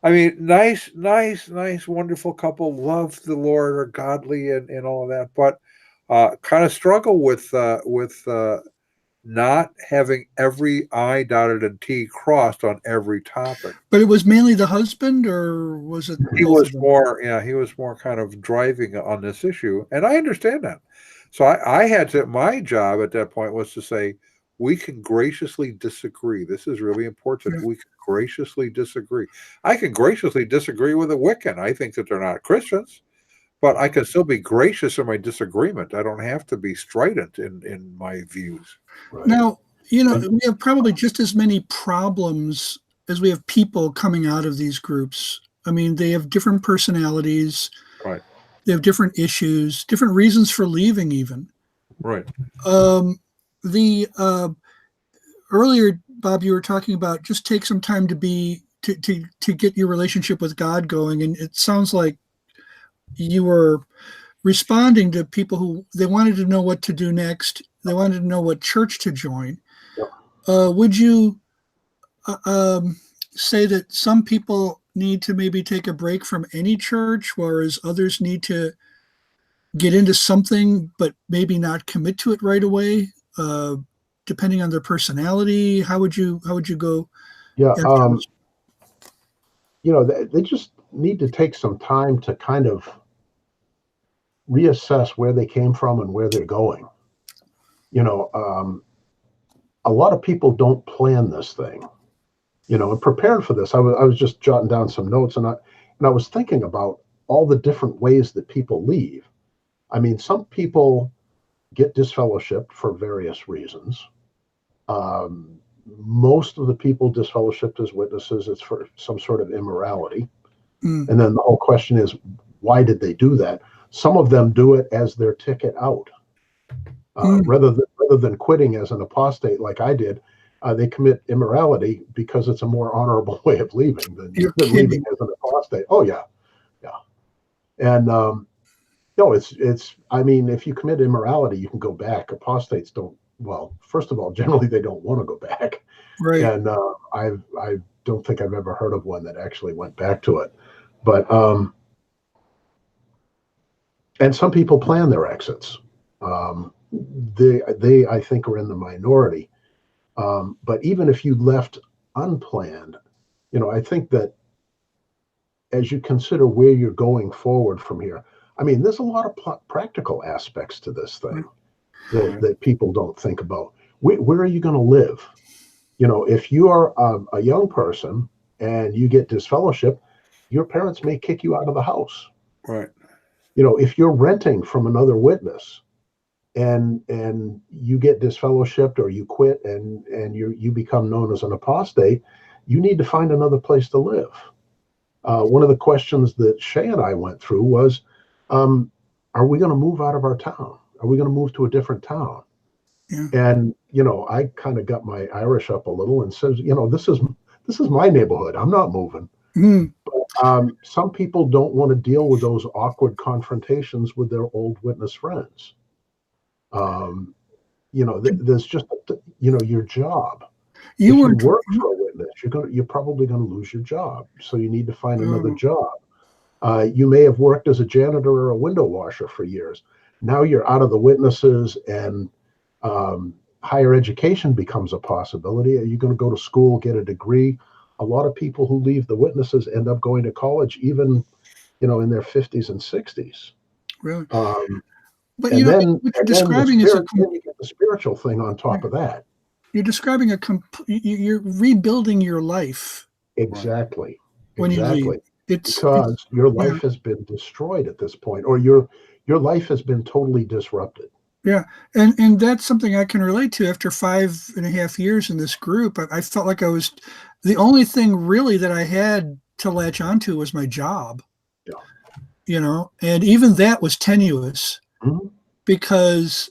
nice, wonderful couple, love the Lord, are godly and all of that, but kind of struggle with not having every I dotted and T crossed on every topic. But it was mainly the husband, or was it? He was more kind of driving on this issue, and I understand that. So I had to. My job at that point was to say, we can graciously disagree. This is really important. Yeah. We can graciously disagree. I can graciously disagree with a Wiccan. I think that they're not Christians, but I can still be gracious in my disagreement. I don't have to be strident in my views. Right. Now, we have probably just as many problems as we have people coming out of these groups. I mean, they have different personalities. Right. They have different issues, different reasons for leaving even. Right. Earlier, Bob, you were talking about just take some time to get your relationship with God going. And it sounds like you were responding to people who they wanted to know what to do next. They wanted to know what church to join. Yep. Would you say that some people need to maybe take a break from any church, whereas others need to get into something, but maybe not commit to it right away, depending on their personality? How would you go? Yeah, they just need to take some time to kind of reassess where they came from and where they're going. A lot of people don't plan this thing, and preparing for this, I was just jotting down some notes, and I was thinking about all the different ways that people leave. I mean, some people get disfellowshipped for various reasons. Most of the people disfellowshipped as witnesses, it's for some sort of immorality. And then the whole question is, why did they do that? Some of them do it as their ticket out. Rather than quitting as an apostate like I did, they commit immorality because it's a more honorable way of leaving than leaving as an apostate. Oh yeah. And it's. I mean, if you commit immorality, you can go back. Apostates don't. Well, first of all, generally they don't want to go back. Right. And I don't think I've ever heard of one that actually went back to it. But and some people plan their exits. They I think are in the minority. But even if you left unplanned, I think that as you consider where you're going forward from here, I mean, there's a lot of practical aspects to this thing that people don't think about. Where are you going to live? If you are a young person and you get disfellowship, your parents may kick you out of the house. Right. If you're renting from another witness and you get disfellowshipped or you quit and you become known as an apostate, you need to find another place to live. One of the questions that Shay and I went through was, are we going to move out of our town? Are we going to move to a different town? Yeah. And, I kind of got my Irish up a little and says, this is my neighborhood. I'm not moving. But some people don't want to deal with those awkward confrontations with their old witness friends. There's just, your job. If you work for a witness, you're probably going to lose your job. So you need to find another job. You may have worked as a janitor or a window washer for years. Now you're out of the witnesses, and higher education becomes a possibility. Are you going to go to school, get a degree? A lot of people who leave the witnesses end up going to college, even in their 50s and 60s. Really? But what you're describing is you get the spiritual thing on top of that. You're describing you're rebuilding your life. Exactly. When you leave. Because your life has been destroyed at this point, or your life has been totally disrupted. Yeah. And that's something I can relate to. After 5.5 years in this group, I felt like the only thing really that I had to latch onto was my job. Yeah. And even that was tenuous because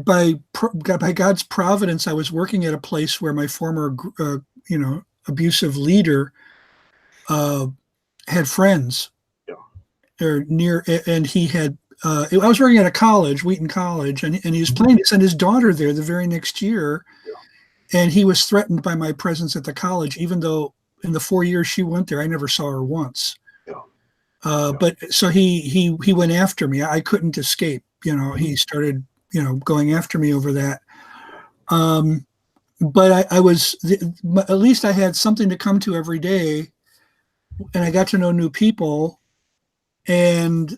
by God's providence, I was working at a place where my former, abusive leader had friends. Or near, and he had. I was working at a college, Wheaton College, and he was planning to send his daughter there the very next year, and he was threatened by my presence at the college, even though in the 4 years she went there, I never saw her once. But so he went after me. I couldn't escape. He started going after me over that. But I was at least I had something to come to every day, and I got to know new people. And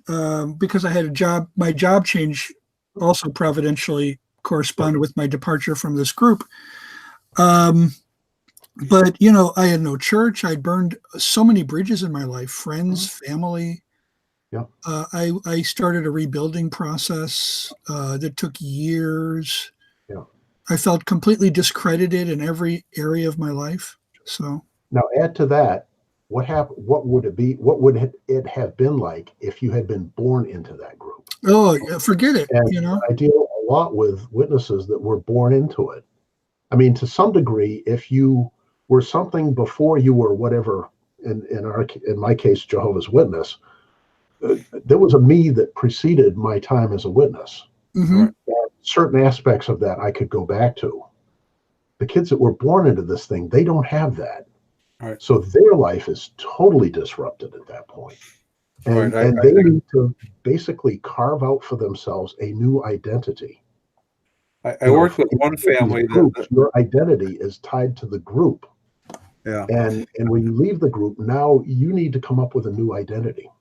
because I had a job, my job change also providentially corresponded with my departure from this group. But, I had no church. I'd burned so many bridges in my life, friends, family. I started a rebuilding process that took years. I felt completely discredited in every area of my life. So now add to that, what happened? What would it be? What would it have been like if you had been born into that group? Oh, forget it. And I deal a lot with witnesses that were born into it. I mean, to some degree, if you were something before you were whatever, in my case, Jehovah's Witness, there was a me that preceded my time as a witness. And certain aspects of that I could go back to. The kids that were born into this thing, they don't have that. So their life is totally disrupted at that point. And they need to basically carve out for themselves a new identity. I worked with one family that your identity is tied to the group. And when you leave the group, now you need to come up with a new identity.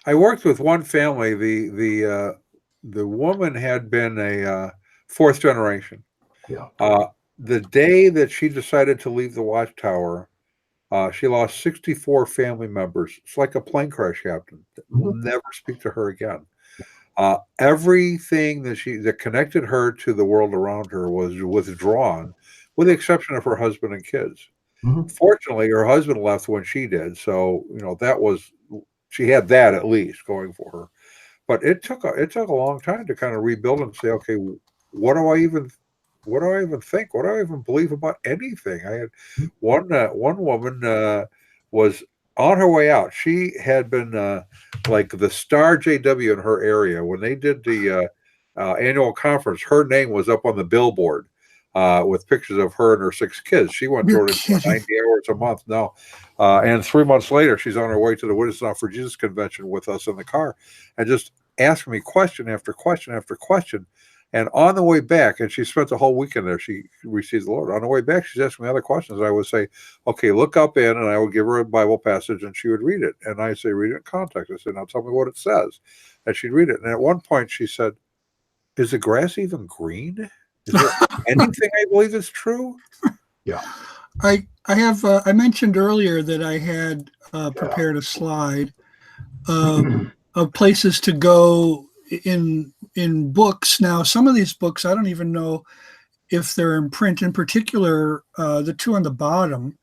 I worked with one family. The woman had been a fourth generation. Yeah. The day that she decided to leave the watchtower, she lost 64 family members. It's like a plane crash happened. We'll never speak to her again. Everything that connected her to the world around her was withdrawn, with the exception of her husband and kids. Fortunately, her husband left when she did, so she had that at least going for her. But it took a long time to kind of rebuild and say, okay, what do I even think? What do I even believe about anything? I had one woman was on her way out. She had been like the star JW in her area when they did the annual conference. Her name was up on the billboard with pictures of her and her 6 kids. She went You're to kidding. 90 hours a month now. And 3 months later, she's on her way to the Witness Not for Jesus convention with us in the car and just asking me question after question after question. And on the way back, and she spent the whole weekend there, she received the Lord. On the way back, she's asking me other questions. I would say, okay, look up in, and I would give her a Bible passage, and she would read it. And I say, read it in context. I said, now tell me what it says. And she'd read it. And at one point, she said, is the grass even green? Is there anything I believe is true? Yeah. I have I mentioned earlier that I had prepared a slide of places to go in books. Now, some of these books I don't even know if they're in print. In particular, the two on the bottom,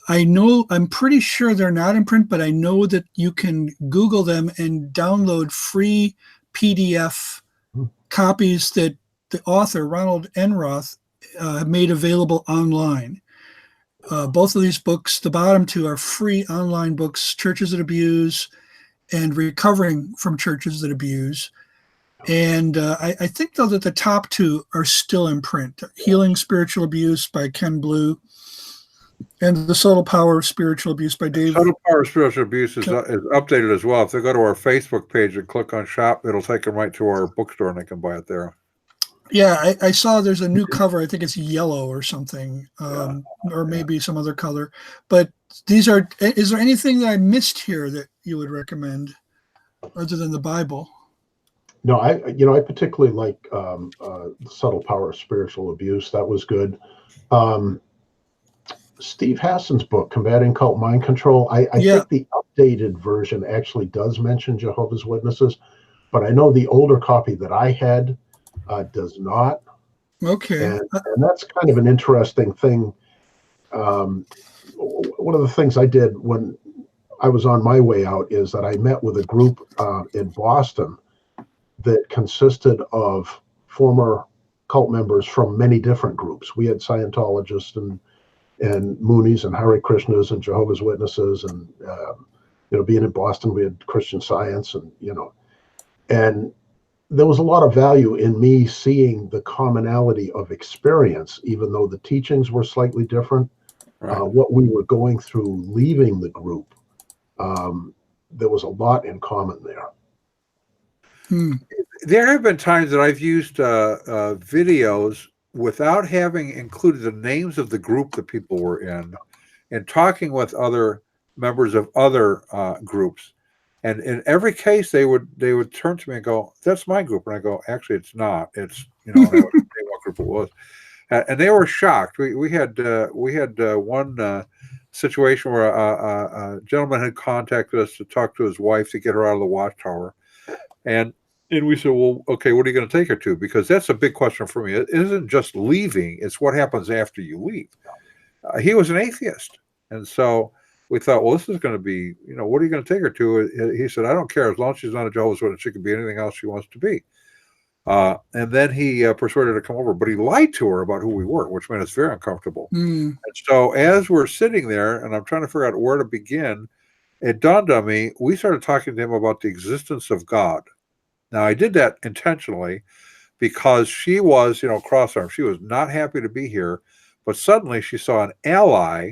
I'm pretty sure they're not in print, but I know that you can Google them and download free PDF copies that the author, Ronald Enroth, made available online. Both of these books, the bottom two, are free online books, Churches That Abuse and Recovering from Churches That Abuse. And I think, though, that the top two are still in print. Healing Spiritual Abuse by Ken Blue and The Subtle Power of Spiritual Abuse by Dave. Subtle Power of Spiritual Abuse is updated as well. If they go to our Facebook page and click on shop, it'll take them right to our bookstore and they can buy it there. Yeah, I saw there's a new cover. I think it's yellow or something, or maybe some other color. But these are, is there anything that I missed here that you would recommend other than the Bible? No, I particularly like The Subtle Power of Spiritual Abuse. That was good. Steve Hassan's book, Combating Cult Mind Control, I think the updated version actually does mention Jehovah's Witnesses, but I know the older copy that I had does not. Okay. And that's kind of an interesting thing. One of the things I did when I was on my way out is that I met with a group in Boston that consisted of former cult members from many different groups. We had Scientologists and Moonies and Hare Krishnas and Jehovah's Witnesses, and being in Boston, we had Christian Science, and there was a lot of value in me seeing the commonality of experience, even though the teachings were slightly different. Right. What we were going through leaving the group, there was a lot in common there. There have been times that I've used videos without having included the names of the group that people were in, and talking with other members of other groups. And in every case, they would turn to me and go, "That's my group," and I go, "Actually, it's not. It's and I would say what group it was." And they were shocked. We had one situation where a gentleman had contacted us to talk to his wife to get her out of the watchtower, and we said, "Well, okay, what are you going to take her to?" Because that's a big question for me. It isn't just leaving; it's what happens after you leave. He was an atheist, and so we thought, well, this is going to be, what are you going to take her to? He said, I don't care. As long as she's not a Jehovah's Witness, she can be anything else she wants to be. And then he persuaded her to come over, but he lied to her about who we were, which made us very uncomfortable. And so as we're sitting there, and I'm trying to figure out where to begin, it dawned on me, we started talking to him about the existence of God. Now, I did that intentionally because she was, cross-armed. She was not happy to be here, but suddenly she saw an ally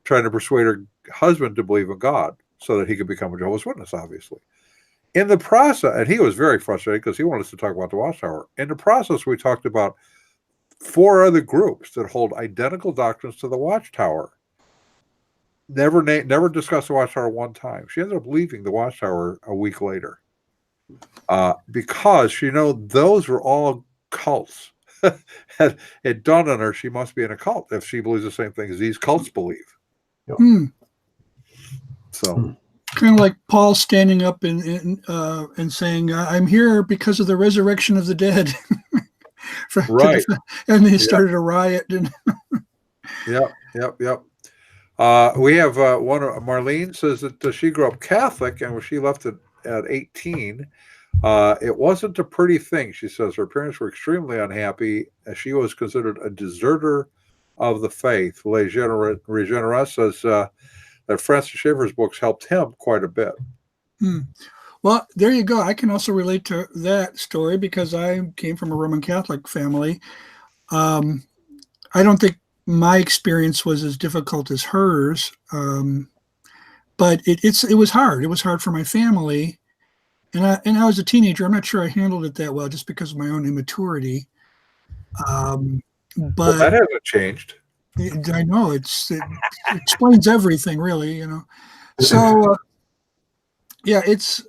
trying to persuade her husband to believe in God so that he could become a Jehovah's Witness, obviously. In the process, and he was very frustrated because he wanted us to talk about the Watchtower. In the process, we talked about 4 other groups that hold identical doctrines to the Watchtower. never discussed the Watchtower one time. She ended up leaving the Watchtower a week later because those were all cults. It dawned on her she must be in a cult if she believes the same thing as these cults believe. Yep. So kind of like Paul standing up and saying, "I'm here because of the resurrection of the dead." Right. And they started a riot. Yep. We have one. Marlene says that she grew up Catholic, and when she left at 18, it wasn't a pretty thing. She says her parents were extremely unhappy, as she was considered a deserter of the faith. Regeneres says that Francis Schaeffer's books helped him quite a bit. Well, there you go. I can also relate to that story because I came from a Roman Catholic family. I don't think my experience was as difficult as hers, but it was hard. It was hard for my family, and I was a teenager. I'm not sure I handled it that well, just because of my own immaturity. But that hasn't changed. I know it explains everything, really. So yeah, it's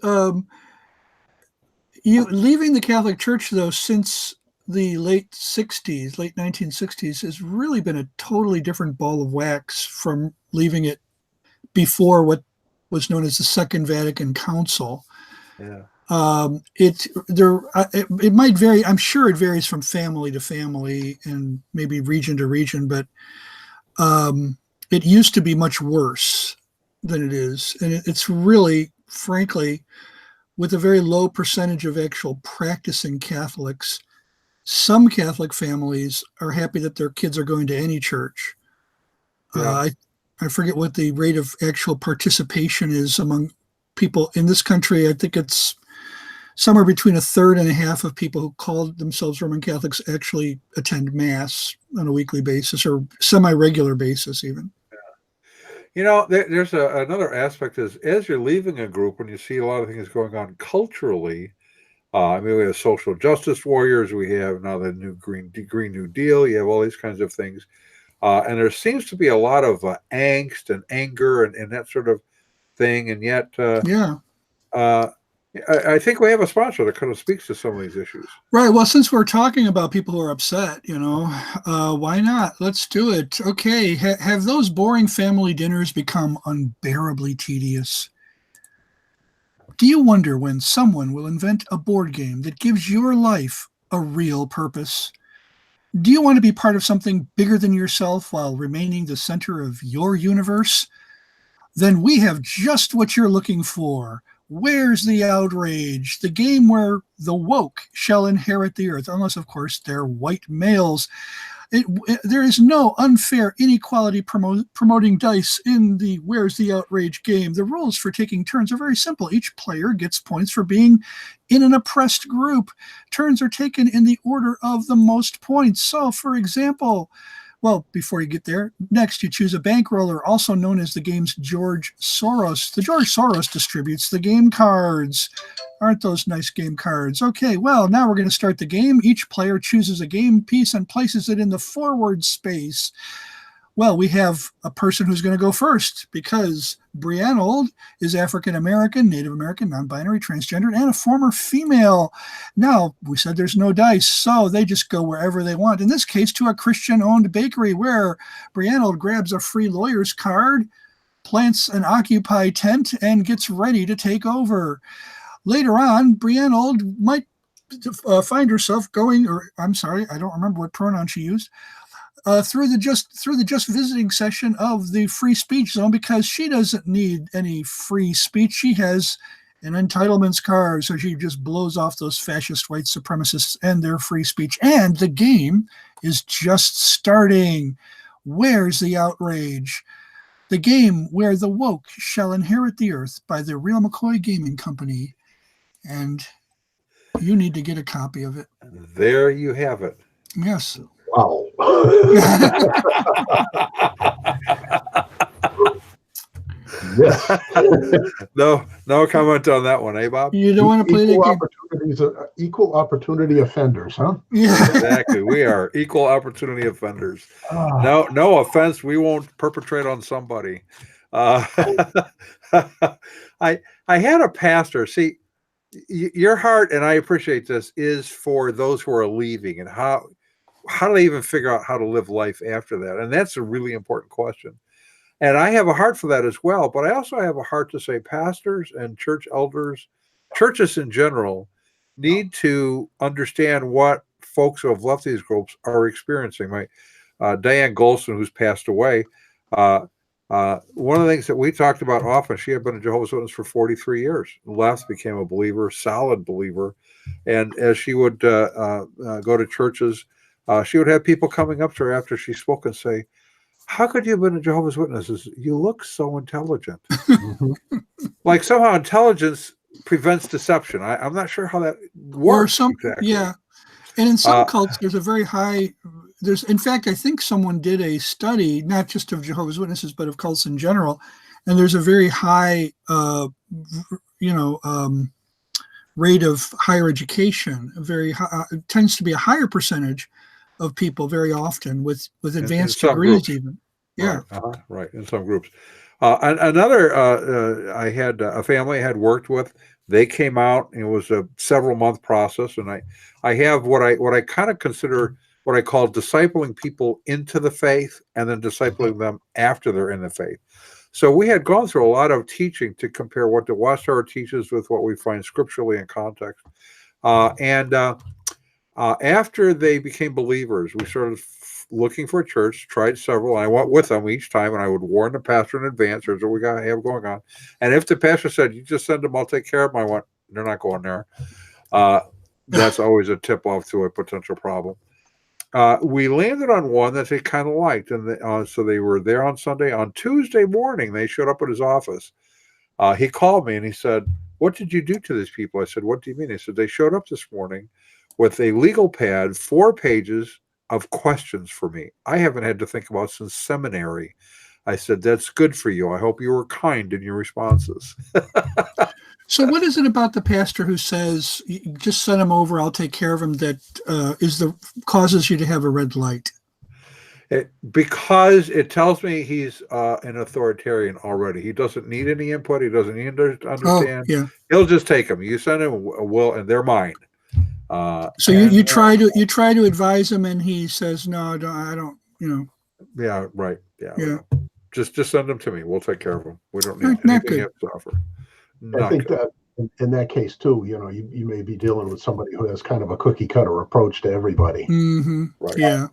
leaving the Catholic Church though since the late 1960s, has really been a totally different ball of wax from leaving it before what was known as the Second Vatican Council. Yeah. It might vary. I'm sure it varies from family to family and maybe region to region, but it used to be much worse than it is. And it's really, frankly, with a very low percentage of actual practicing Catholics, some Catholic families are happy that their kids are going to any church. Yeah. I forget what the rate of actual participation is among people in this country. I think it's somewhere between a third and a half of people who call themselves Roman Catholics actually attend Mass on a weekly basis or semi-regular basis even. There's another aspect is as you're leaving a group, when you see a lot of things going on culturally, we have social justice warriors, we have now the new Green New Deal, you have all these kinds of things. And there seems to be a lot of angst and anger and that sort of thing. And yet, I think we have a sponsor that kind of speaks to some of these issues. Right. Well, since we're talking about people who are upset, why not? Let's do it. Okay. Have those boring family dinners become unbearably tedious? Do you wonder when someone will invent a board game that gives your life a real purpose? Do you want to be part of something bigger than yourself while remaining the center of your universe? Then we have just what you're looking for. Where's the Outrage? The game where the woke shall inherit the earth, unless, of course, they're white males. There is no unfair inequality promoting dice in the Where's the Outrage game. The rules for taking turns are very simple. Each player gets points for being in an oppressed group. Turns are taken in the order of the most points. So, for example, before you get there, next you choose a bankroller, also known as the game's George Soros. The George Soros distributes the game cards. Aren't those nice game cards? Okay, now we're going to start the game. Each player chooses a game piece and places it in the forward space. Well, we have a person who's going to go first because Briannold is African-American, Native American, non-binary, transgendered, and a former female. Now, we said there's no dice, so they just go wherever they want. In this case, to a Christian-owned bakery where Briannold grabs a free lawyer's card, plants an Occupy tent, and gets ready to take over. Later on, Briannold might find herself going, I don't remember what pronoun she used, through the just visiting session of the free speech zone because she doesn't need any free speech. She has an entitlements card, so she just blows off those fascist white supremacists and their free speech. And the game is just starting. Where's the Outrage? The game where the woke shall inherit the earth by the Real McCoy Gaming Company. And you need to get a copy of it. There you have it. Yes. Wow. Yes. No comment on that one, eh, Bob? You don't want to play that game. Equal opportunity offenders, huh? Yeah. Exactly. We are equal opportunity offenders. No offense. We won't perpetrate on somebody. Uh, I had a pastor. See, your heart, and I appreciate this, is for those who are leaving, and how do they even figure out how to live life after that? And that's a really important question. And I have a heart for that as well. But I also have a heart to say pastors and church elders, churches in general, need to understand what folks who have left these groups are experiencing. Diane Golson, who's passed away, one of the things that we talked about often, she had been a Jehovah's Witness for 43 years, left, became a believer, solid believer. And as she would go to churches, she would have people coming up to her after she spoke and say, "How could you have been a Jehovah's Witness? You look so intelligent." Like somehow intelligence prevents deception. I'm not sure how that works exactly. Yeah. And in some cults, there's a very high, in fact, I think someone did a study, not just of Jehovah's Witnesses, but of cults in general. And there's a very high, rate of higher education, it tends to be a higher percentage of people very often with advanced degrees groups. Even. Yeah. Right. In some groups. Another, I had a family I had worked with. They came out. It was a several month process, and I have what I kind of consider what I call discipling people into the faith, and then discipling them after they're in the faith. So we had gone through a lot of teaching to compare what the Watchtower teaches with what we find scripturally in context. After they became believers, we started looking for a church, tried several, and I went with them each time, and I would warn the pastor in advance, here's what we got to have going on. And if the pastor said, "You just send them, I'll take care of them," I went, "They're not going there." That's always a tip-off to a potential problem. We landed on one that they kind of liked, and so they were there on Sunday. On Tuesday morning, they showed up at his office. He called me, and he said, "What did you do to these people?" I said, "What do you mean?" He said, "They showed up this morning with a legal pad, 4 pages of questions for me I haven't had to think about since seminary." I said, "That's good for you. I hope you were kind in your responses." So what is it about the pastor who says, "Just send him over, I'll take care of him," that causes you to have a red light? Because it tells me he's an authoritarian already. He doesn't need any input. He doesn't need to understand. Yeah. He'll just take them. You send him, and they're mine. So you try to advise him, and he says, "No, I don't." Yeah, right. Yeah. Just send them to me. We'll take care of them. We don't need anything else to offer. I think that in that case too, you may be dealing with somebody who has kind of a cookie cutter approach to everybody. Mm-hmm. Right. Yeah.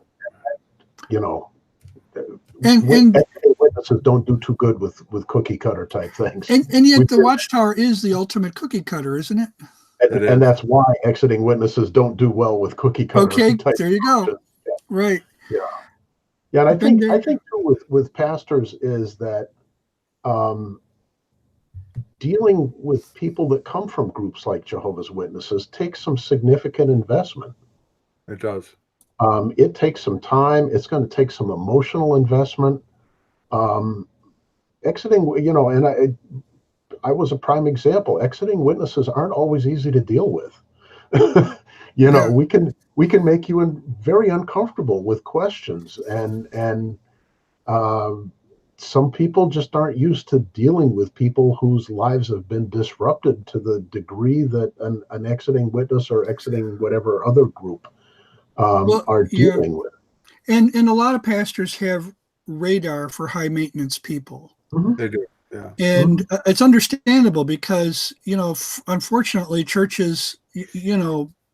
And witnesses don't do too good with cookie cutter type things. And yet the Watchtower is the ultimate cookie cutter, isn't it? And that's why exiting witnesses don't do well with cookie cutter. Okay, there you go. Yeah. Right. Yeah, and I think too with pastors is that dealing with people that come from groups like Jehovah's Witnesses takes some significant investment. It does. It takes some time. It's going to take some emotional investment. Exiting, and I was a prime example. Exiting witnesses aren't always easy to deal with. We can make you very uncomfortable with questions, and some people just aren't used to dealing with people whose lives have been disrupted to the degree that an exiting witness or exiting whatever other group are dealing with. And a lot of pastors have radar for high maintenance people. Mm-hmm. They do. Yeah. And it's understandable because, unfortunately, churches,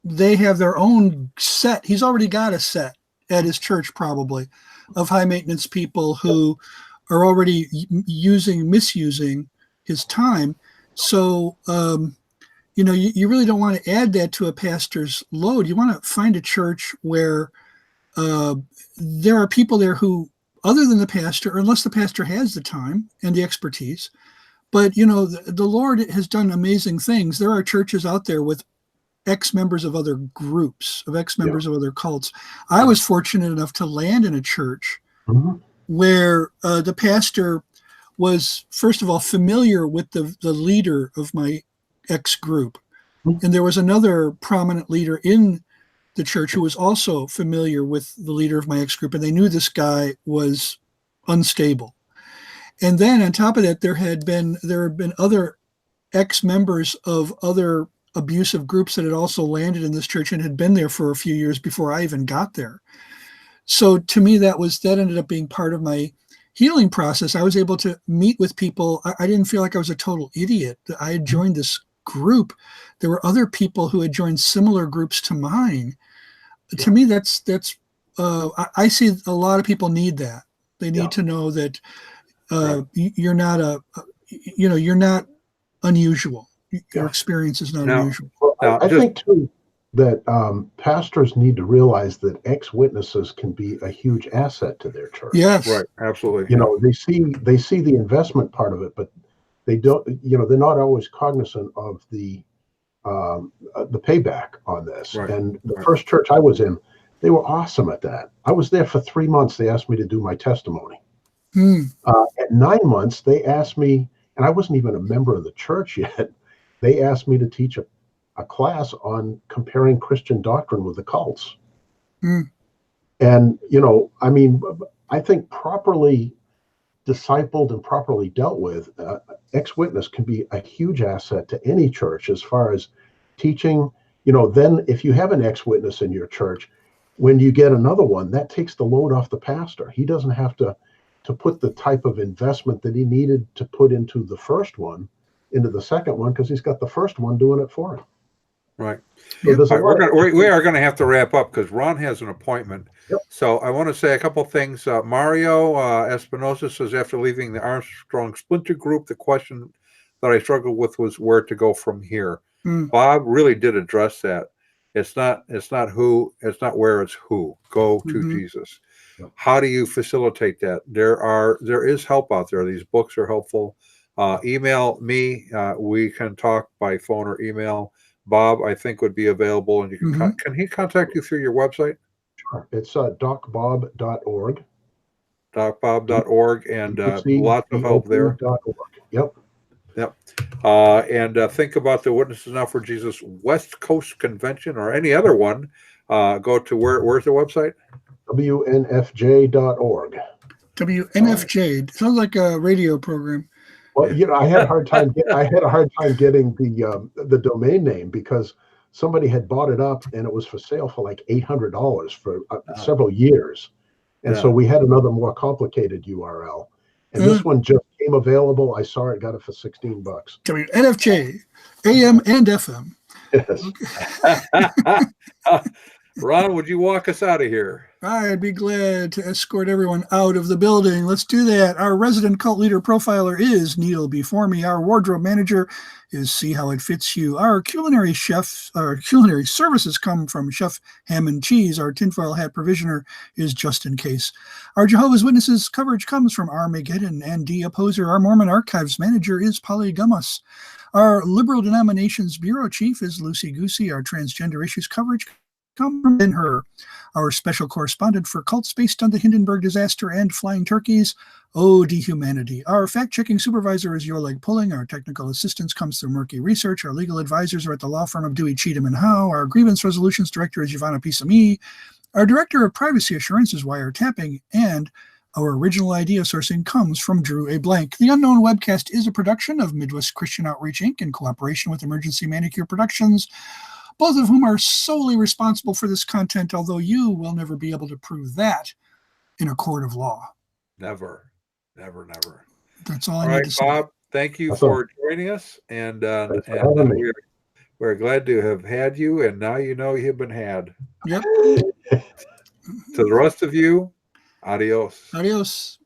they have their own set. He's already got a set at his church, probably, of high maintenance people who are already misusing his time. So, you really don't want to add that to a pastor's load. You want to find a church where there are people there who, other than the pastor, or unless the pastor has the time and the expertise. But, the Lord has done amazing things. There are churches out there with ex-members of other groups, of ex-members of other cults. I was fortunate enough to land in a church where the pastor was, first of all, familiar with the leader of my ex-group. And there was another prominent leader in the church who was also familiar with the leader of my ex-group, and they knew this guy was unstable. And then on top of that, there have been other ex-members of other abusive groups that had also landed in this church and had been there for a few years before I even got there. So to me, that ended up being part of my healing process. I was able to meet with people. I didn't feel like I was a total idiot. I had joined this group. There were other people who had joined similar groups to mine. Yeah. To me, I see a lot of people need that. They need to know that you're not you're not unusual. Your experience is not unusual. Well, I think too that pastors need to realize that ex-witnesses can be a huge asset to their church. Yes, right, absolutely. You know, they see the investment part of it, but they don't. You know, they're not always cognizant of the payback on this. Right. And the first church I was in, they were awesome at that. I was there for 3 months. They asked me to do my testimony. At 9 months, they asked me, and I wasn't even a member of the church yet. They asked me to teach a class on comparing Christian doctrine with the cults. And, you know, I mean, I think properly discipled and properly dealt with, ex-witness can be a huge asset to any church as far as teaching. You know, then if you have an ex-witness in your church, when you get another one, that takes the load off the pastor. He doesn't have to put the type of investment that he needed to put into the first one into the second one, because he's got the first one doing it for him. Right. So we are going to have to wrap up because Ron has an appointment. Yep. So I want to say a couple of things. Mario Espinosa says, after leaving the Armstrong Splinter Group, the question that I struggled with was where to go from here. Bob really did address that. It's not where, it's who. Go to Jesus. Yep. How do you facilitate that? There is help out there. These books are helpful. Email me. We can talk by phone or email. Bob, I think, would be available, and you can can he contact you through your website? Sure. It's docbob.org. Docbob.org, and lots of help there. Yep. Yep. And think about the Witnesses Now for Jesus West Coast Convention or any other one. Go to where's the website? WNFJ.org. WNFJ. Sounds like a radio program. Well, you know, I had a hard time getting the domain name because somebody had bought it up and it was for sale for like $800 for several years, and so we had another more complicated URL, and this one just came available. I saw it, got it for $16. WNFJ, AM and FM. Yes. Ron, would you walk us out of here? I'd be glad to escort everyone out of the building. Let's do that. Our resident cult leader profiler is Neil before me. Our wardrobe manager is See How It Fits You. Our culinary services come from Chef Ham and Cheese. Our tinfoil hat provisioner is Just In Case. Our Jehovah's Witnesses coverage comes from Armageddon and D Opposer. Our Mormon archives manager is Polly Gummas. Our liberal denominations bureau chief is Lucy Goosey. Our transgender issues coverage come from Ben Hur. Our special correspondent for cults based on the Hindenburg disaster and flying turkeys, Dehumanity. Our fact-checking supervisor is Your Leg Pulling. Our technical assistance comes through Murky Research. Our legal advisors are at the law firm of Dewey, Cheatham and Howe. Our grievance resolutions director is Giovanna Pisami. Our director of privacy assurance is Wiretapping. And our original idea sourcing comes from Drew A. Blank. The Unknown Webcast is a production of Midwest Christian Outreach, Inc. in cooperation with Emergency Manicure Productions, both of whom are solely responsible for this content, although you will never be able to prove that in a court of law. Never, never, never. That's all I need to say. Bob, thank you for joining us, and we're glad to have had you, and now you know you've been had. Yep. To the rest of you, adios. Adios.